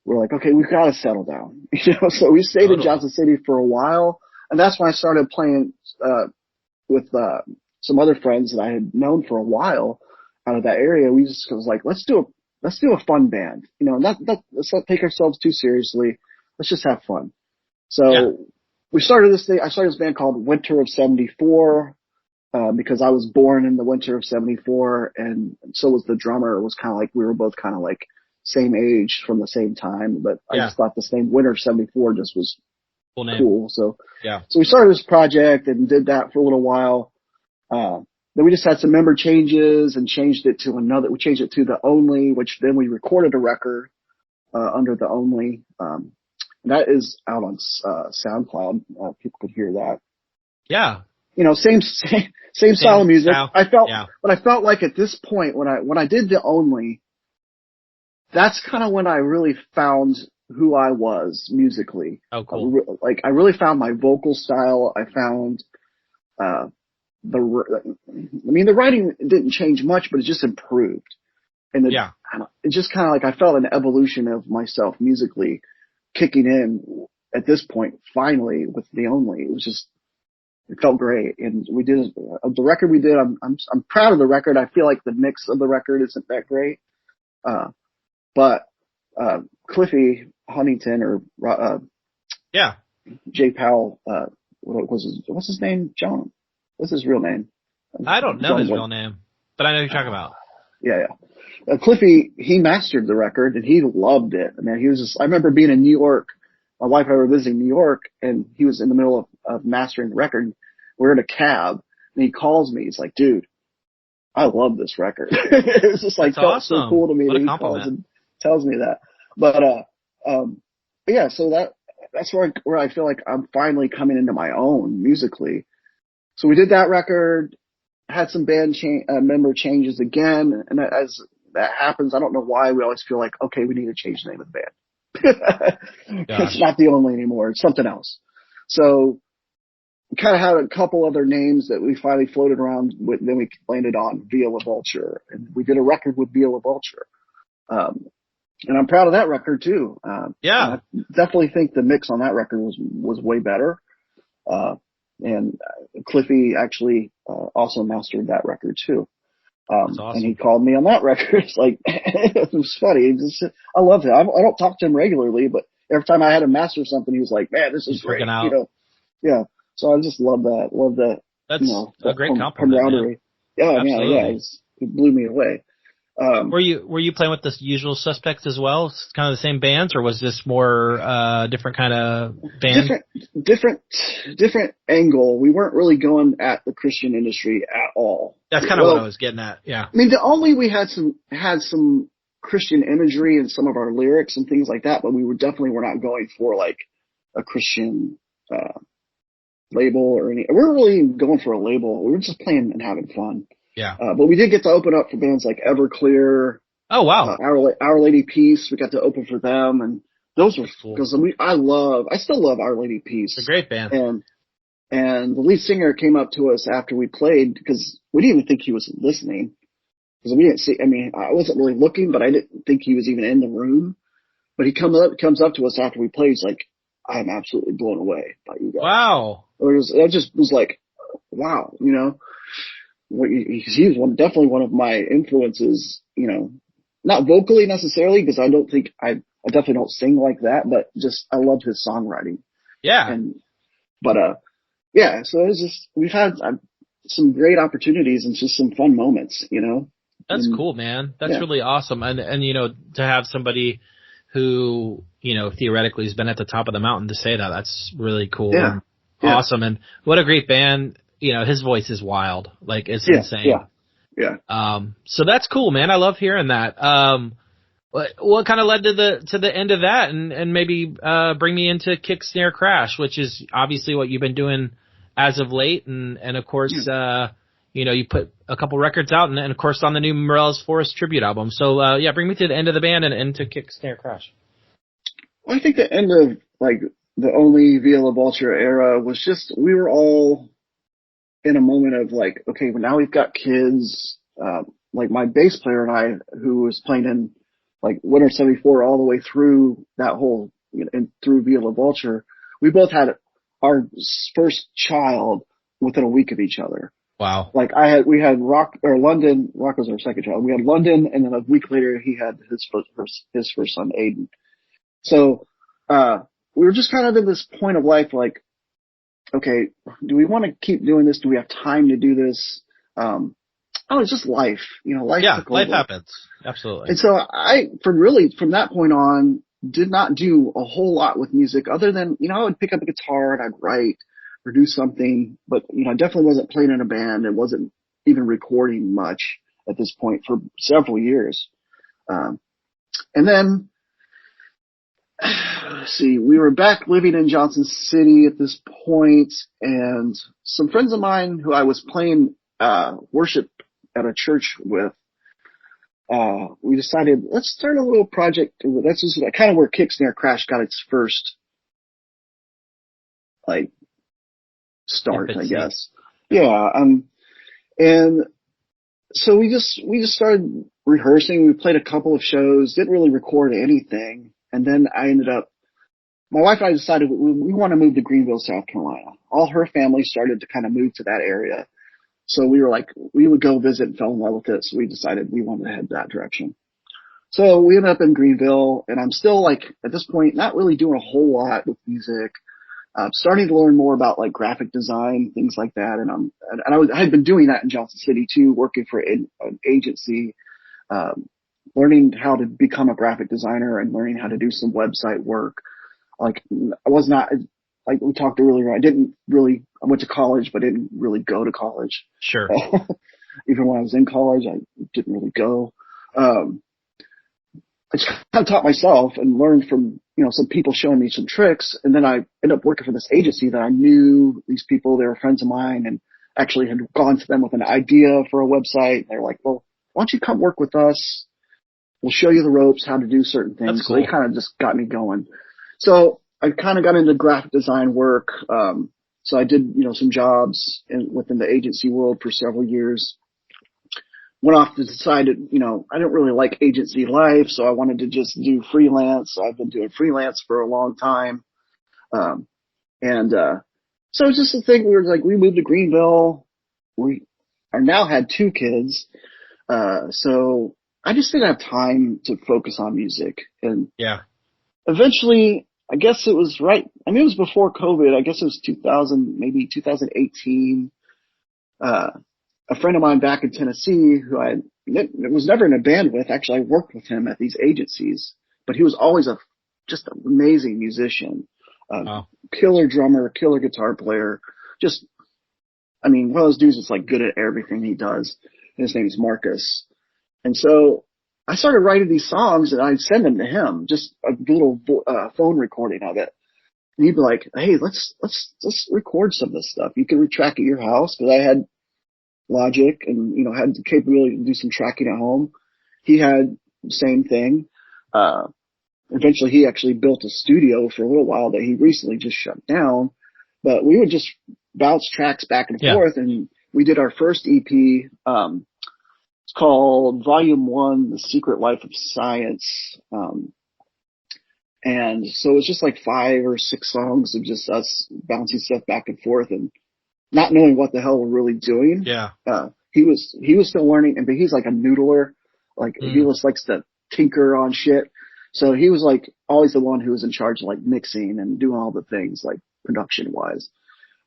we're like, okay, we've got to settle down. So we stayed in Johnson City for a while, and that's when I started playing with some other friends that I had known for a while out of that area. We just was like, let's do a fun band, let's not take ourselves too seriously. Let's just have fun. So we started this thing. I started this band called Winter of '74 because I was born in the winter of '74, and so was the drummer. It was kind of like we were both kind of like same age from the same time, but I just thought this name Winter of '74 just was cool. So we started this project and did that for a little while. Then we just had some member changes and changed it to another. We changed it to the Only, which then we recorded a record under the Only. That is out on SoundCloud. People could hear that. Yeah. Same style of music. I felt like at this point when I did the Only, that's kind of when I really found who I was musically. Oh, cool. I really found my vocal style. I found the writing didn't change much, but it just improved. And it just kind of like I felt an evolution of myself musically kicking in at this point, finally, with the Only. It felt great. And we did the record we did. I'm proud of the record. I feel like the mix of the record isn't that great. But Cliffy Huntington Jay Powell, what's his name? John. What's his real name? I don't know his real name, but I know who you're talking about. Yeah. Cliffy, he mastered the record and he loved it. I mean, I remember being in New York. My wife and I were visiting New York and he was in the middle of mastering the record. We're in a cab and he calls me. He's like, dude, I love this record. It was just like, felt so cool to me that he calls and tells me that. But, so that's where I feel like I'm finally coming into my own musically. So we did that record, had some band member changes again, and as that happens, I don't know why we always feel like, okay, we need to change the name of the band. It's not the Only anymore; it's something else. So we kind of had a couple other names that we finally floated around with. Then we landed on Via La Vulture, and we did a record with Via La Vulture. And I'm proud of that record too. I definitely think the mix on that record was way better. And Cliffy actually also mastered that record too. That's awesome. And he called me on that record. It's like, it was funny. I loved it. I don't talk to him regularly, but every time I had him master something, he was like, man, this is great. Yeah. So I just love that. Love that. That's a great compliment. Camaraderie. Yeah. It blew me away. Were you playing with the Usual Suspects as well? It's kind of the same bands, or was this more different kind of band? Different angle. We weren't really going at the Christian industry at all. That's kind of what I was getting at. Yeah. I mean, the Only we had some Christian imagery in some of our lyrics and things like that, but we were not going for like a Christian label or any. We weren't really going for a label. We were just playing and having fun. Yeah. But we did get to open up for bands like Everclear. Oh, wow. Our Lady Peace. We got to open for them. And those were cool. Because I still love Our Lady Peace. It's a great band. And the lead singer came up to us after we played because we didn't even think he was listening. Because we didn't see, I wasn't really looking, but I didn't think he was even in the room. But he comes up to us after we played. He's like, I'm absolutely blown away by you guys. Wow. It just was like, wow, he was definitely one of my influences, not vocally necessarily, because I definitely don't sing like that, but just, I loved his songwriting. Yeah. So it's just, we've had some great opportunities and just some fun moments, That's cool, man. That's really awesome. And, to have somebody who, theoretically has been at the top of the mountain to say that's really cool. Yeah. And awesome. And what a great band. His voice is wild. Like, it's insane. Yeah. So that's cool, man. I love hearing that. What kind of led to the end of that and maybe, bring me into Kick, Snare, Crash, which is obviously what you've been doing as of late. And of course, you put a couple records out and of course on the new Morales Forest tribute album. So, bring me to the end of the band and into Kick, Snare, Crash. Well, I think the end of like the Only Via La Vulture era was just, we were all in a moment of like, okay, well now we've got kids, like my bass player and I, who was playing in like Winter '74 all the way through that whole, and through Via La Vulture, we both had our first child within a week of each other. Wow. Like we had London. Rock was our second child. We had London, and then a week later he had his first son, Aiden. So, we were just kind of in this point of life, like, okay, do we want to keep doing this? Do we have time to do this? It's just life, life. Yeah, life happens. Absolutely. And so from that point on, did not do a whole lot with music other than, I would pick up a guitar and I'd write or do something, but, I definitely wasn't playing in a band and wasn't even recording much at this point for several years. And then, let's see, we were back living in Johnson City at this point, and some friends of mine who I was playing, worship at a church with, we decided, let's start a little project. That's just kind of where Snare Crash got its first, start, I guess. Yeah. And so we just started rehearsing. We played a couple of shows, didn't really record anything. And then my wife and I decided we want to move to Greenville, South Carolina. All her family started to kind of move to that area. So we were like, we would go visit and fell in love with it. So we decided we wanted to head that direction. So we ended up in Greenville, and I'm still at this point, not really doing a whole lot with music. Starting to learn more about graphic design, things like that. And I had been doing that in Johnson City too, working for an agency, learning how to become a graphic designer and learning how to do some website work. I was not, we talked earlier, I went to college, but didn't really go to college. Sure. Even when I was in college, I didn't really go. I just kind of taught myself and learned from, some people showing me some tricks. And then I ended up working for this agency that I knew these people. They were friends of mine and actually had gone to them with an idea for a website. They're like, well, why don't you come work with us? We'll show you the ropes, how to do certain things. That's cool. So they kind of just got me going. So I kind of got into graphic design work. So I did, some jobs within the agency world for several years. Went off to decided, I didn't really like agency life, so I wanted to just do freelance. So I've been doing freelance for a long time. So it's just a thing. We moved to Greenville. We are now had 2 kids. So I just didn't have time to focus on music. And yeah, eventually, I guess it was it was before COVID. I guess it was 2018. A friend of mine back in Tennessee who I was never in a band with, actually I worked with him at these agencies, but he was always just an amazing musician, wow. Killer drummer, killer guitar player. One of those dudes that's good at everything he does. His name is Marcus. And so I started writing these songs and I'd send them to him, just a little phone recording of it. And he'd be like, hey, let's record some of this stuff. You can retrack at your house, because I had Logic and, had the capability to do some tracking at home. He had the same thing. Eventually he actually built a studio for a little while that he recently just shut down, but we would just bounce tracks back and forth. And we did our first EP. It's called Volume 1, The Secret Life of Science. And so it's just 5 or 6 songs of just us bouncing stuff back and forth and not knowing what the hell we're really doing. Yeah. He was still learning, but he's like a noodler. He just likes to tinker on shit. So he was always the one who was in charge of mixing and doing all the things production wise.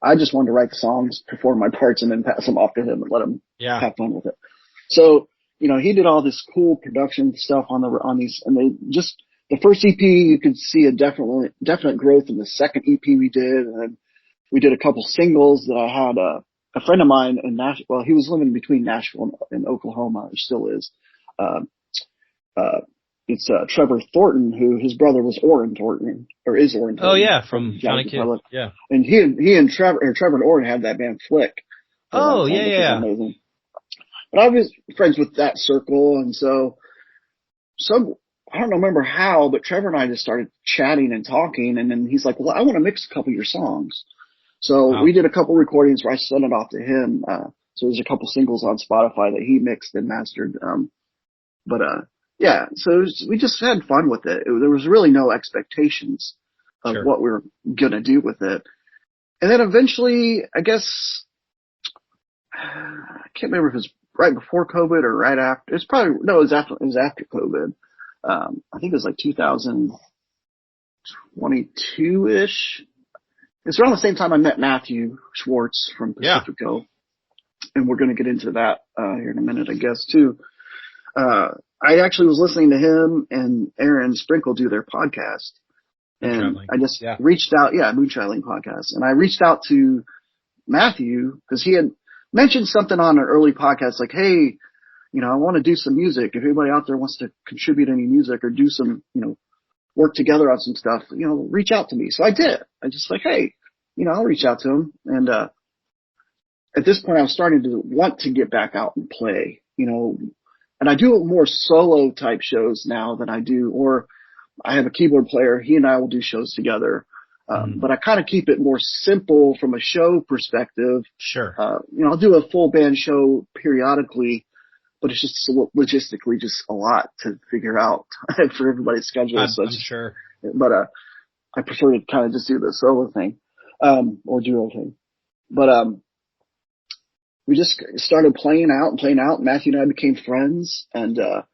I just wanted to write the songs, perform my parts, and then pass them off to him and let him have fun with it. So, he did all this cool production stuff on these, and the first EP, you could see a definite growth in the second EP we did, and then we did a couple singles that I had a friend of mine in Nashville. Well, he was living between Nashville and Oklahoma, or still is. It's Trevor Thornton, who his brother was Orrin Thornton, or is Orrin Thornton. Oh yeah, from Johnny Kidd. Yeah. And he and Trevor and Orrin had that band Flick. Oh yeah. Amazing. But I was friends with that circle, and so I don't remember how, but Trevor and I just started chatting and talking, and then he's like, well, I want to mix a couple of your songs. So we did a couple recordings where I sent it off to him. So there's a couple singles on Spotify that he mixed and mastered. But yeah, so we just had fun with it. There was really no expectations of Sure. what we were going to do with it. And then eventually, I guess, I can't remember if it was right before COVID or right after. It was after COVID. I think it was like 2022-ish. It's around the same time I met Matthew Schwartz from Pacifico. And we're going to get into that here in a minute, I guess, too. I actually was listening to him and Aaron Sprinkle do their podcast. And I just reached out, Moon Traveling podcast. And I reached out to Matthew because he had mentioned something on an early podcast like, hey, I want to do some music. If anybody out there wants to contribute any music or do some, work together on some stuff, reach out to me. So I did. I just like, hey, I'll reach out to him. And, at this point I was starting to want to get back out and play, and I do more solo type shows now than I do, or I have a keyboard player. He and I will do shows together. But I kind of keep it more simple from a show perspective. Sure. I'll do a full band show periodically, but it's just logistically just a lot to figure out for everybody's schedule. I'm sure. But, I prefer to kind of just do the solo thing, or duo thing. But, we just started playing out. Matthew and I became friends, and, I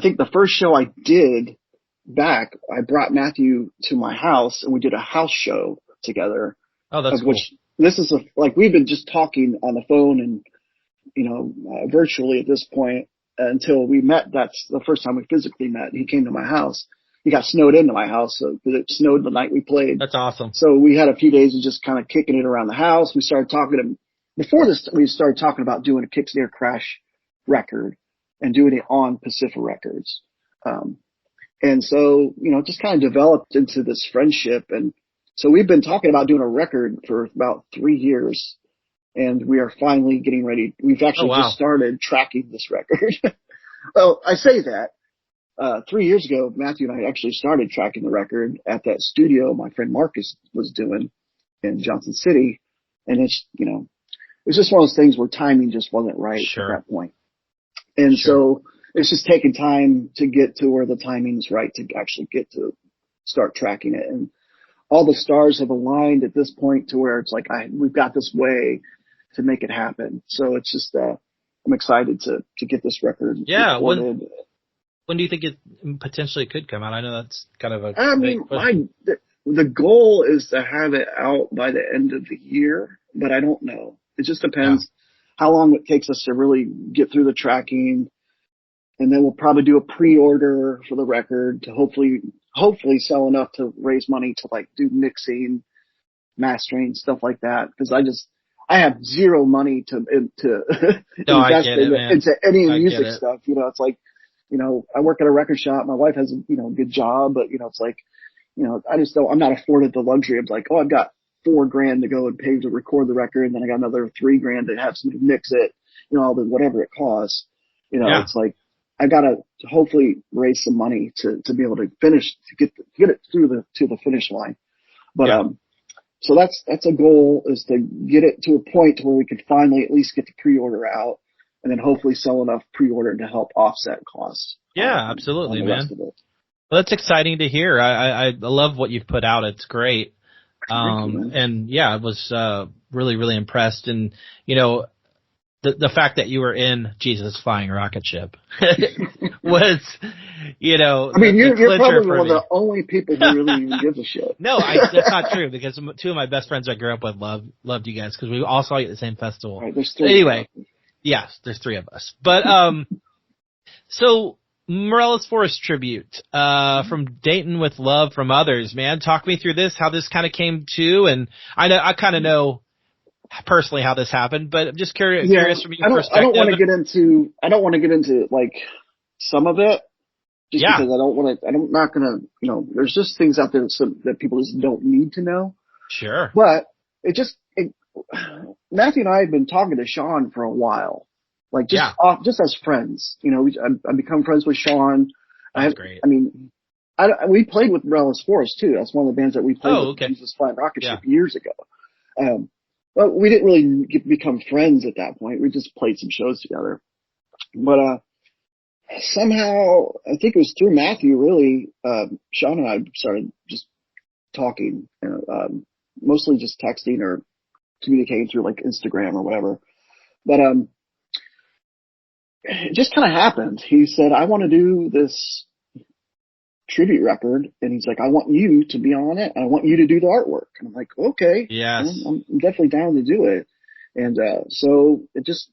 think the first show I did back, I brought Matthew to my house and we did a house show together. Oh, that's cool. Which this is we've been just talking on the phone and, virtually at this point until we met. That's the first time we physically met. He came to my house. He got snowed into my house because it snowed the night we played. That's awesome. So we had a few days of just kind of kicking it around the house. We started talking before this, we started talking about doing a Kick, Snare, Crash record and doing it on Pacifi Records. And so, just kind of developed into this friendship. And so we've been talking about doing a record for about 3 years, and we are finally getting ready. We've actually just started tracking this record. Well, I say that. 3 years ago, Matthew and I actually started tracking the record at that studio my friend Marcus was doing in Johnson City. And it's, it's just one of those things where timing just wasn't right at that point. And so it's just taken time to get to where the timing's right to actually get to start tracking it. And all the stars have aligned at this point to where it's like, we've got this way to make it happen. So it's just, I'm excited to get this record recorded. When do you think it potentially could come out? I know that's kind of the goal is to have it out by the end of the year, but I don't know. It just depends how long it takes us to really get through the tracking. And then we'll probably do a pre-order for the record to hopefully sell enough to raise money to do mixing, mastering, stuff like that. Cause I have zero money to invest into any music stuff. It's like, I work at a record shop. My wife has a, good job, but it's like, I'm not afforded the luxury of like, I've got $4,000 to go and pay to record the record. And then I got another $3,000 to have somebody mix it, all the, whatever it costs, it's like, I got to hopefully raise some money to be able to finish, to get it to the finish line. But, so that's a goal, is to get it to a point where we could finally at least get the pre-order out and then hopefully sell enough pre-order to help offset costs. Yeah, absolutely, man. Well, that's exciting to hear. I love what you've put out. It's great. And I was, really, really impressed. And, the fact that you were in Jesus Flying Rocket Ship was, you're probably one of the only people who really even gives a shit. No, that's not true, because two of my best friends I grew up with loved you guys, because we all saw you at the same festival. Right, there's 3 anyway, yes, there's 3 of us. But so Morellas Forest tribute from Dayton with Love from Others. Man, talk me through this, how this kind of came to, and I kind of know personally how this happened, but I'm just curious from your perspective. I don't want to get into like some of it, just because I'm not going to, there's just things out there that people just don't need to know. Sure. But Matthew and I had been talking to Sean for a while, like just as friends, I become friends with Sean. That's great. We played with Morellas Forest too. That's one of the bands that we played with Jesus Flying Rocket Ship years ago. But we didn't really become friends at that point. We just played some shows together. But somehow, I think it was through Matthew, really, Sean and I started just talking, mostly just texting or communicating through like Instagram or whatever. But it just kind of happened. He said, I want to do this tribute record, and he's like, I want you to be on it, and I want you to do the artwork. And I'm like, okay, Yes. I'm definitely down to do it. And so it just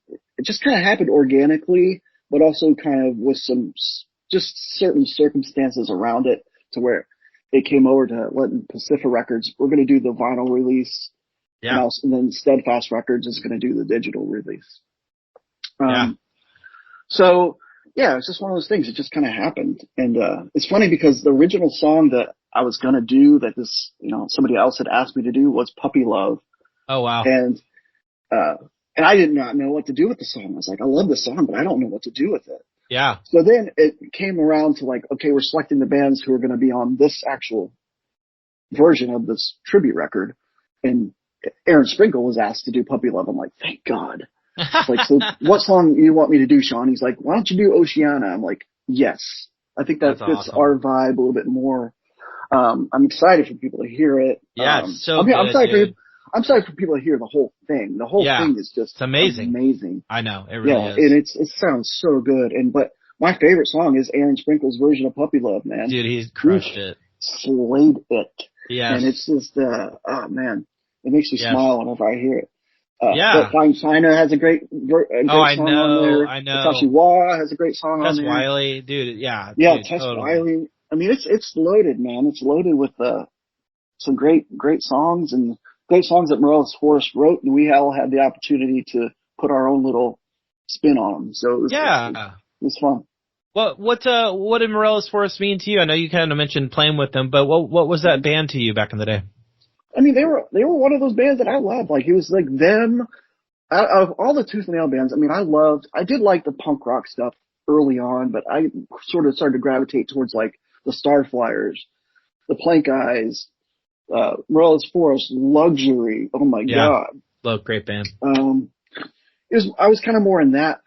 kind of happened organically, but also kind of with some just certain circumstances around it, to where it came over to letting Pacifi Records, we're going to do the vinyl release, Yeah. and then Steadfast Records is going to do the digital release. Yeah. So yeah, it's just one of those things. It just kind of happened. And it's funny because the original song that I was going to do, that this, somebody else had asked me to do, was Puppy Love. Oh, wow. And I did not know what to do with the song. I was like, I love the song, but I don't know what to do with it. Yeah. So then it came around to like, okay, we're selecting the bands who are going to be on this actual version of this tribute record. And Aaron Sprinkle was asked to do Puppy Love. I'm like, thank God. Like, so what song do you want me to do, Sean? He's like, why don't you do Oceana? I'm like, yes. I think that That's fits awesome. our vibe a little bit more. I'm excited for people to hear it. Yeah, it's so I'm good, dude. I'm sorry for people to hear the whole thing. The whole thing is just It's amazing. amazing. I know. It really is. And it sounds so good. But my favorite song is Aaron Sprinkle's version of Puppy Love, man. Dude, he's crushed it. Slayed it. Yes. And it's just, oh man, it makes me smile whenever I hear it. Yeah. Flying China has a great song on there. I know. Takashi Wa has a great song on Tess there. Wiley, dude, yeah. Yeah, dude, Tess totally. Wiley. I mean, it's loaded, man. It's loaded with some great songs, and great songs that Morales Forrest wrote, and we all had the opportunity to put our own little spin on them. So it was fun. What did Morales Forrest mean to you? I know you kind of mentioned playing with them, but what was that band to you back in the day? I mean, they were one of those bands that I loved. Like, it was like them, out of all the Tooth and Nail bands. I mean, I did like the punk rock stuff early on, but I sort of started to gravitate towards like the Starflyers, the Plank Eyes, Morales Forrest, Luxury. Oh my God. Love, great band. I was kind of more in that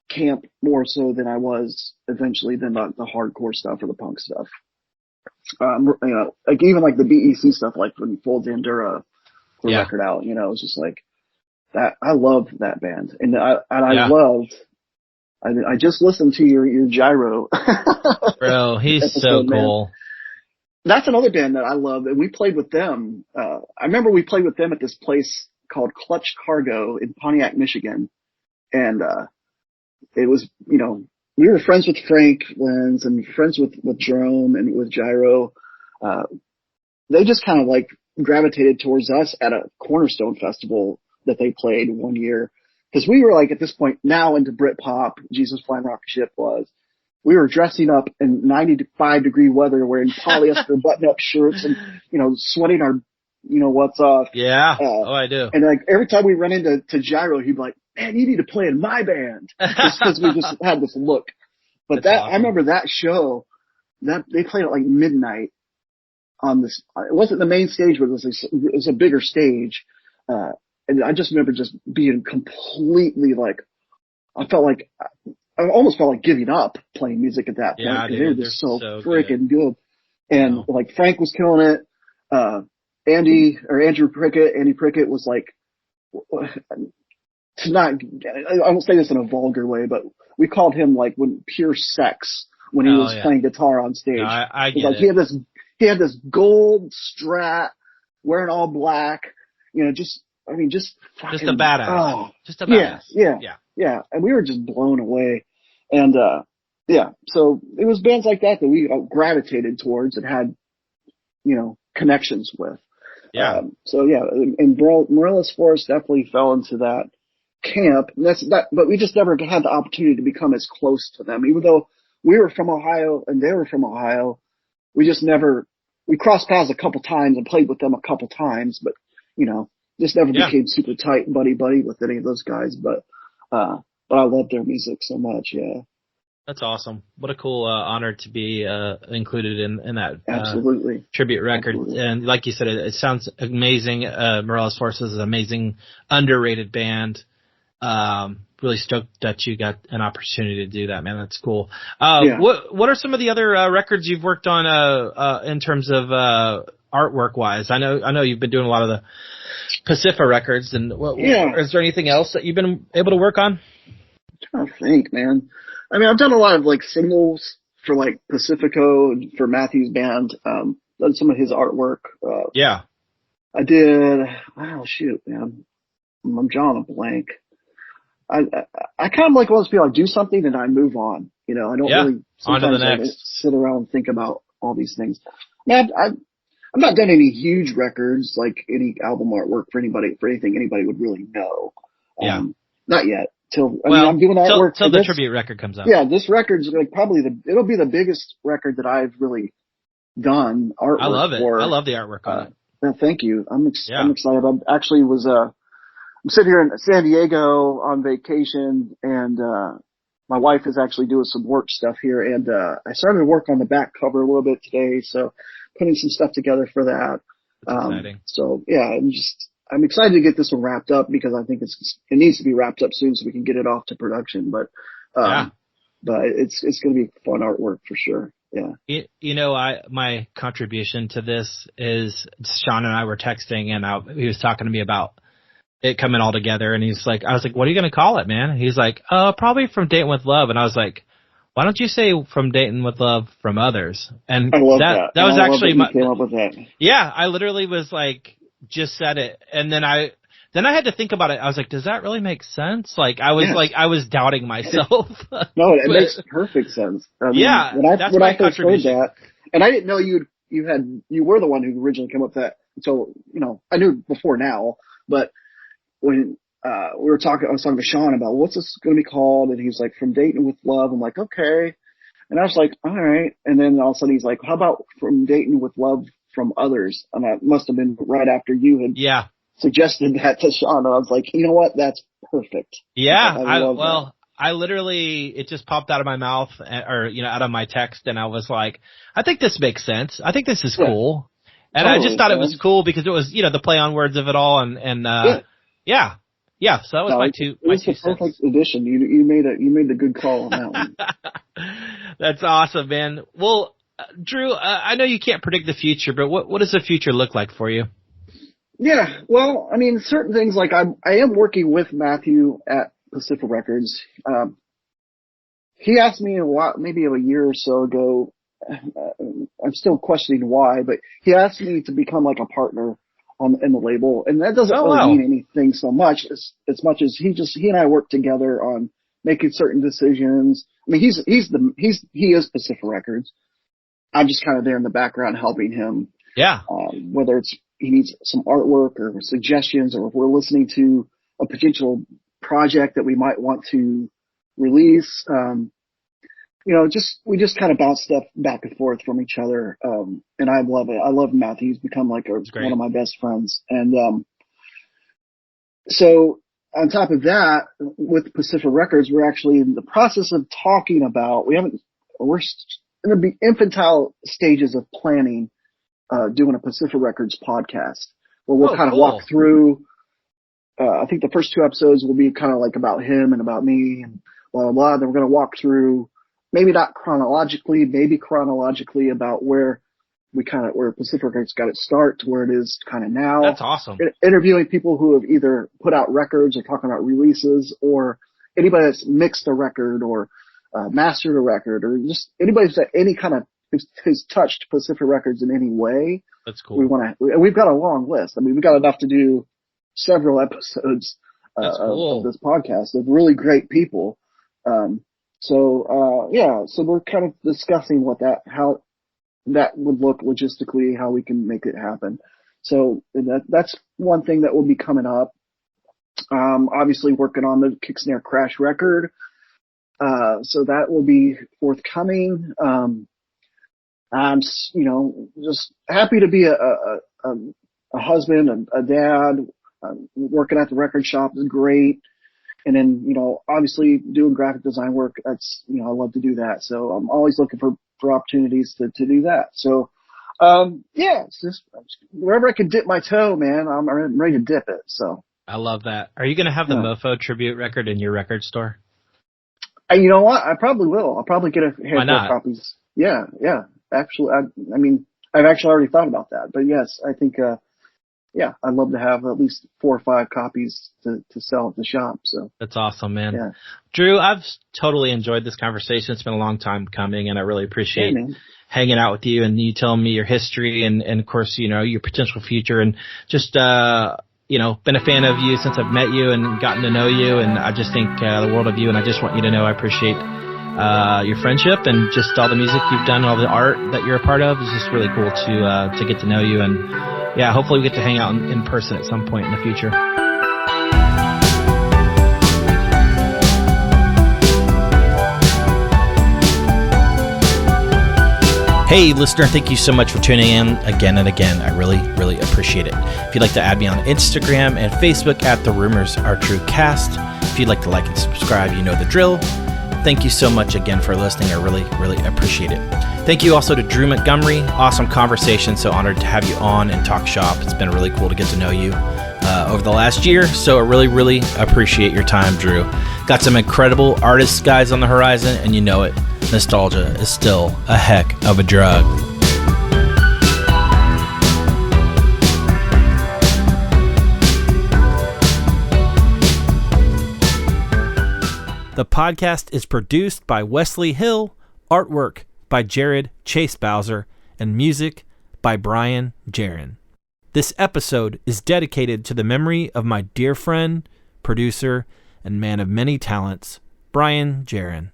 camp more so than I was eventually than the hardcore stuff or the punk stuff. Like even like the BEC stuff, like when Folds Andura record out, it's just like that. I love that band, and I just listened to your Gyro. Bro, he's so cool. That's another band that I love, and we played with them. I remember we played with them at this place called Clutch Cargo in Pontiac, Michigan, and it was, we were friends with Frank Lenz and friends with Jerome and with Gyro. They just kind of like gravitated towards us at a Cornerstone festival that they played one year. Cause we were like at this point now into Britpop, Jesus Flying Rocket Ship was. We were dressing up in 95-degree weather, wearing polyester button-up shirts and, sweating our, what's off. Yeah. I do. And like every time we run into Gyro, he'd be like, man, you need to play in my band. Just because we just had this look. But That's awesome. I remember that show, that they played at like midnight on this. It wasn't the main stage, but it was a bigger stage. And I just remember just being completely like, I almost felt like giving up playing music at that point. Yeah, Because dude, they were just so freaking good. And And like Frank was killing it. Andrew Prickett, Andy Prickett was like, I won't say this in a vulgar way, but we called him like pure sex when he was playing guitar on stage. No, I It was get like it. he had this gold Strat, wearing all black, just fucking, Just a badass. Oh, Just a badass. Yeah. And we were just blown away. And, so it was bands like that we gravitated towards and had, connections with. Yeah. And Morales Forrest definitely fell into that camp. But we just never had the opportunity to become as close to them, even though we were from Ohio and they were from Ohio. We crossed paths a couple times and played with them a couple times, but just never became super tight buddy with any of those guys. But I love their music so much. Yeah. That's awesome. What a cool honor to be included in that Absolutely. Tribute record. Absolutely. And like you said, it sounds amazing. Morales Force is an amazing, underrated band really stoked that you got an opportunity to do that, man. That's cool. Yeah. What are some of the other records you've worked on in terms of artwork wise? I know you've been doing a lot of the Pacifi Records, and is there anything else that you've been able to work on? I'm trying to think, man. I mean, I've done a lot of like singles for like Pacifico for Matthew's band. Done some of his artwork. I did. Oh shoot, man. I'm drawing a blank. I kind of like want to be like do something and I move on. You know, I don't really on to the sometimes next. sit around and think about all these things. Man, I've not done any huge records like any album artwork for anything anybody would really know. Not yet. I'm doing artwork till the tribute record comes out. Yeah, this record's like probably it'll be the biggest record that I've really done artwork for. I love it. I love the artwork on it. Thank you. I'm excited. I actually I'm sitting here in San Diego on vacation, and my wife is actually doing some work stuff here, and I started to work on the back cover a little bit today, so putting some stuff together for that. That's exciting. So yeah, I'm excited to get this one wrapped up because I think it needs to be wrapped up soon so we can get it off to production. But it's going to be fun artwork for sure. Yeah. You know, my contribution to this is Sean and I were texting, and he was talking to me about it coming all together, and I was like, what are you going to call it, man? And he's like, probably From Dayton with Love. And I was like, why don't you say From Dayton with Love from Others? And I love that. That was actually my came up with that. Yeah, I literally was like, just said it, and then I had to think about it. I was like, does that really make sense? Like I was doubting myself. No, it makes perfect sense. I mean, when I first heard that, and I didn't know you were the one who originally came up with that. So, you know, I knew before now, but when I was talking to Sean about what's this going to be called, and he's like, From Dayton with Love. I'm like, okay. And I was like, all right. And then all of a sudden he's like, how about From Dayton with Love from Others? And that must have been right after you had suggested that to Sean. And I was like, you know what? That's perfect. Yeah. I literally, it just popped out of my mouth or, you know, out of my text. And I was like, I think this makes sense. I think this is cool. And totally, I just thought it was cool because it was, you know, the play on words of it all. Yeah. So that was my two cents. Perfect addition. You made a good call on that one. That's awesome, man. Well, Drew, I know you can't predict the future, but what does the future look like for you? Yeah, well, I mean, certain things like I am working with Matthew at Pacifi Records. He asked me maybe a year or so ago. I'm still questioning why, but he asked me to become like a partner in the label, and that doesn't really mean anything so much as much as he and I work together on making certain decisions. I mean, he is Pacifi Records. I'm just kind of there in the background helping him. Yeah. Whether it's he needs some artwork or suggestions, or if we're listening to a potential project that we might want to release. You know, we just kind of bounce stuff back and forth from each other. And I love it. I love Matthew. He's become like one of my best friends. And, so on top of that, with Pacifi Records, we're actually in the process of talking about, we're in the infantile stages of planning, doing a Pacifi Records podcast where we'll kind of walk through, I think the first 2 episodes will be kind of like about him and about me and blah, blah, blah. Then we're going to walk through, maybe not chronologically, maybe chronologically about where Pacifi Records got its start to where it is kind of now. That's awesome. Interviewing people who have either put out records or talking about releases, or anybody that's mixed a record or mastered a record, or just anybody who's touched Pacifi Records in any way. That's cool. We've got a long list. I mean, we've got enough to do several episodes of this podcast of really great people. So we're kind of discussing how that would look logistically, how we can make it happen. So that's one thing that will be coming up. Obviously working on the Kick Snare Crash record. So that will be forthcoming. I'm, just happy to be a husband and a dad. Working at the record shop is great. And then, obviously doing graphic design work, that's, I love to do that. So I'm always looking for opportunities to do that. So, it's just wherever I can dip my toe, man, I'm ready to dip it. So I love that. Are you going to have the Mofo tribute record in your record store? You know what? I probably will. I'll probably get a handful of not? copies. Yeah. Actually, I mean, I've actually already thought about that. But yes, I think, I'd love to have at least 4 or 5 copies to sell at the shop. So that's awesome, man. Yeah. Drew, I've totally enjoyed this conversation. It's been a long time coming, and I really appreciate hanging out with you and you telling me your history and of course, you know, your potential future, and just, you know, been a fan of you since I've met you and gotten to know you. And I just think the world of you, and I just want you to know I appreciate your friendship and just all the music you've done, all the art that you're a part of. It's just really cool to get to know you. And yeah, hopefully we get to hang out in person at some point in the future. Hey, listener, thank you so much for tuning in again and again. I really, really appreciate it. If you'd like to add me on Instagram and Facebook at The Rumors Are True Cast, if you'd like to like and subscribe, you know the drill. Thank you so much again for listening. I really, really appreciate it. Thank you also to Drew Montgomery. Awesome conversation. So honored to have you on and talk shop. It's been really cool to get to know you over the last year. So I really, really appreciate your time, Drew. Got some incredible artist guys on the horizon, and you know it. Nostalgia is still a heck of a drug. The podcast is produced by Wesley Hill, artwork by Jared Chase Bowser, and music by Brian Jaron. This episode is dedicated to the memory of my dear friend, producer, and man of many talents, Brian Jaron.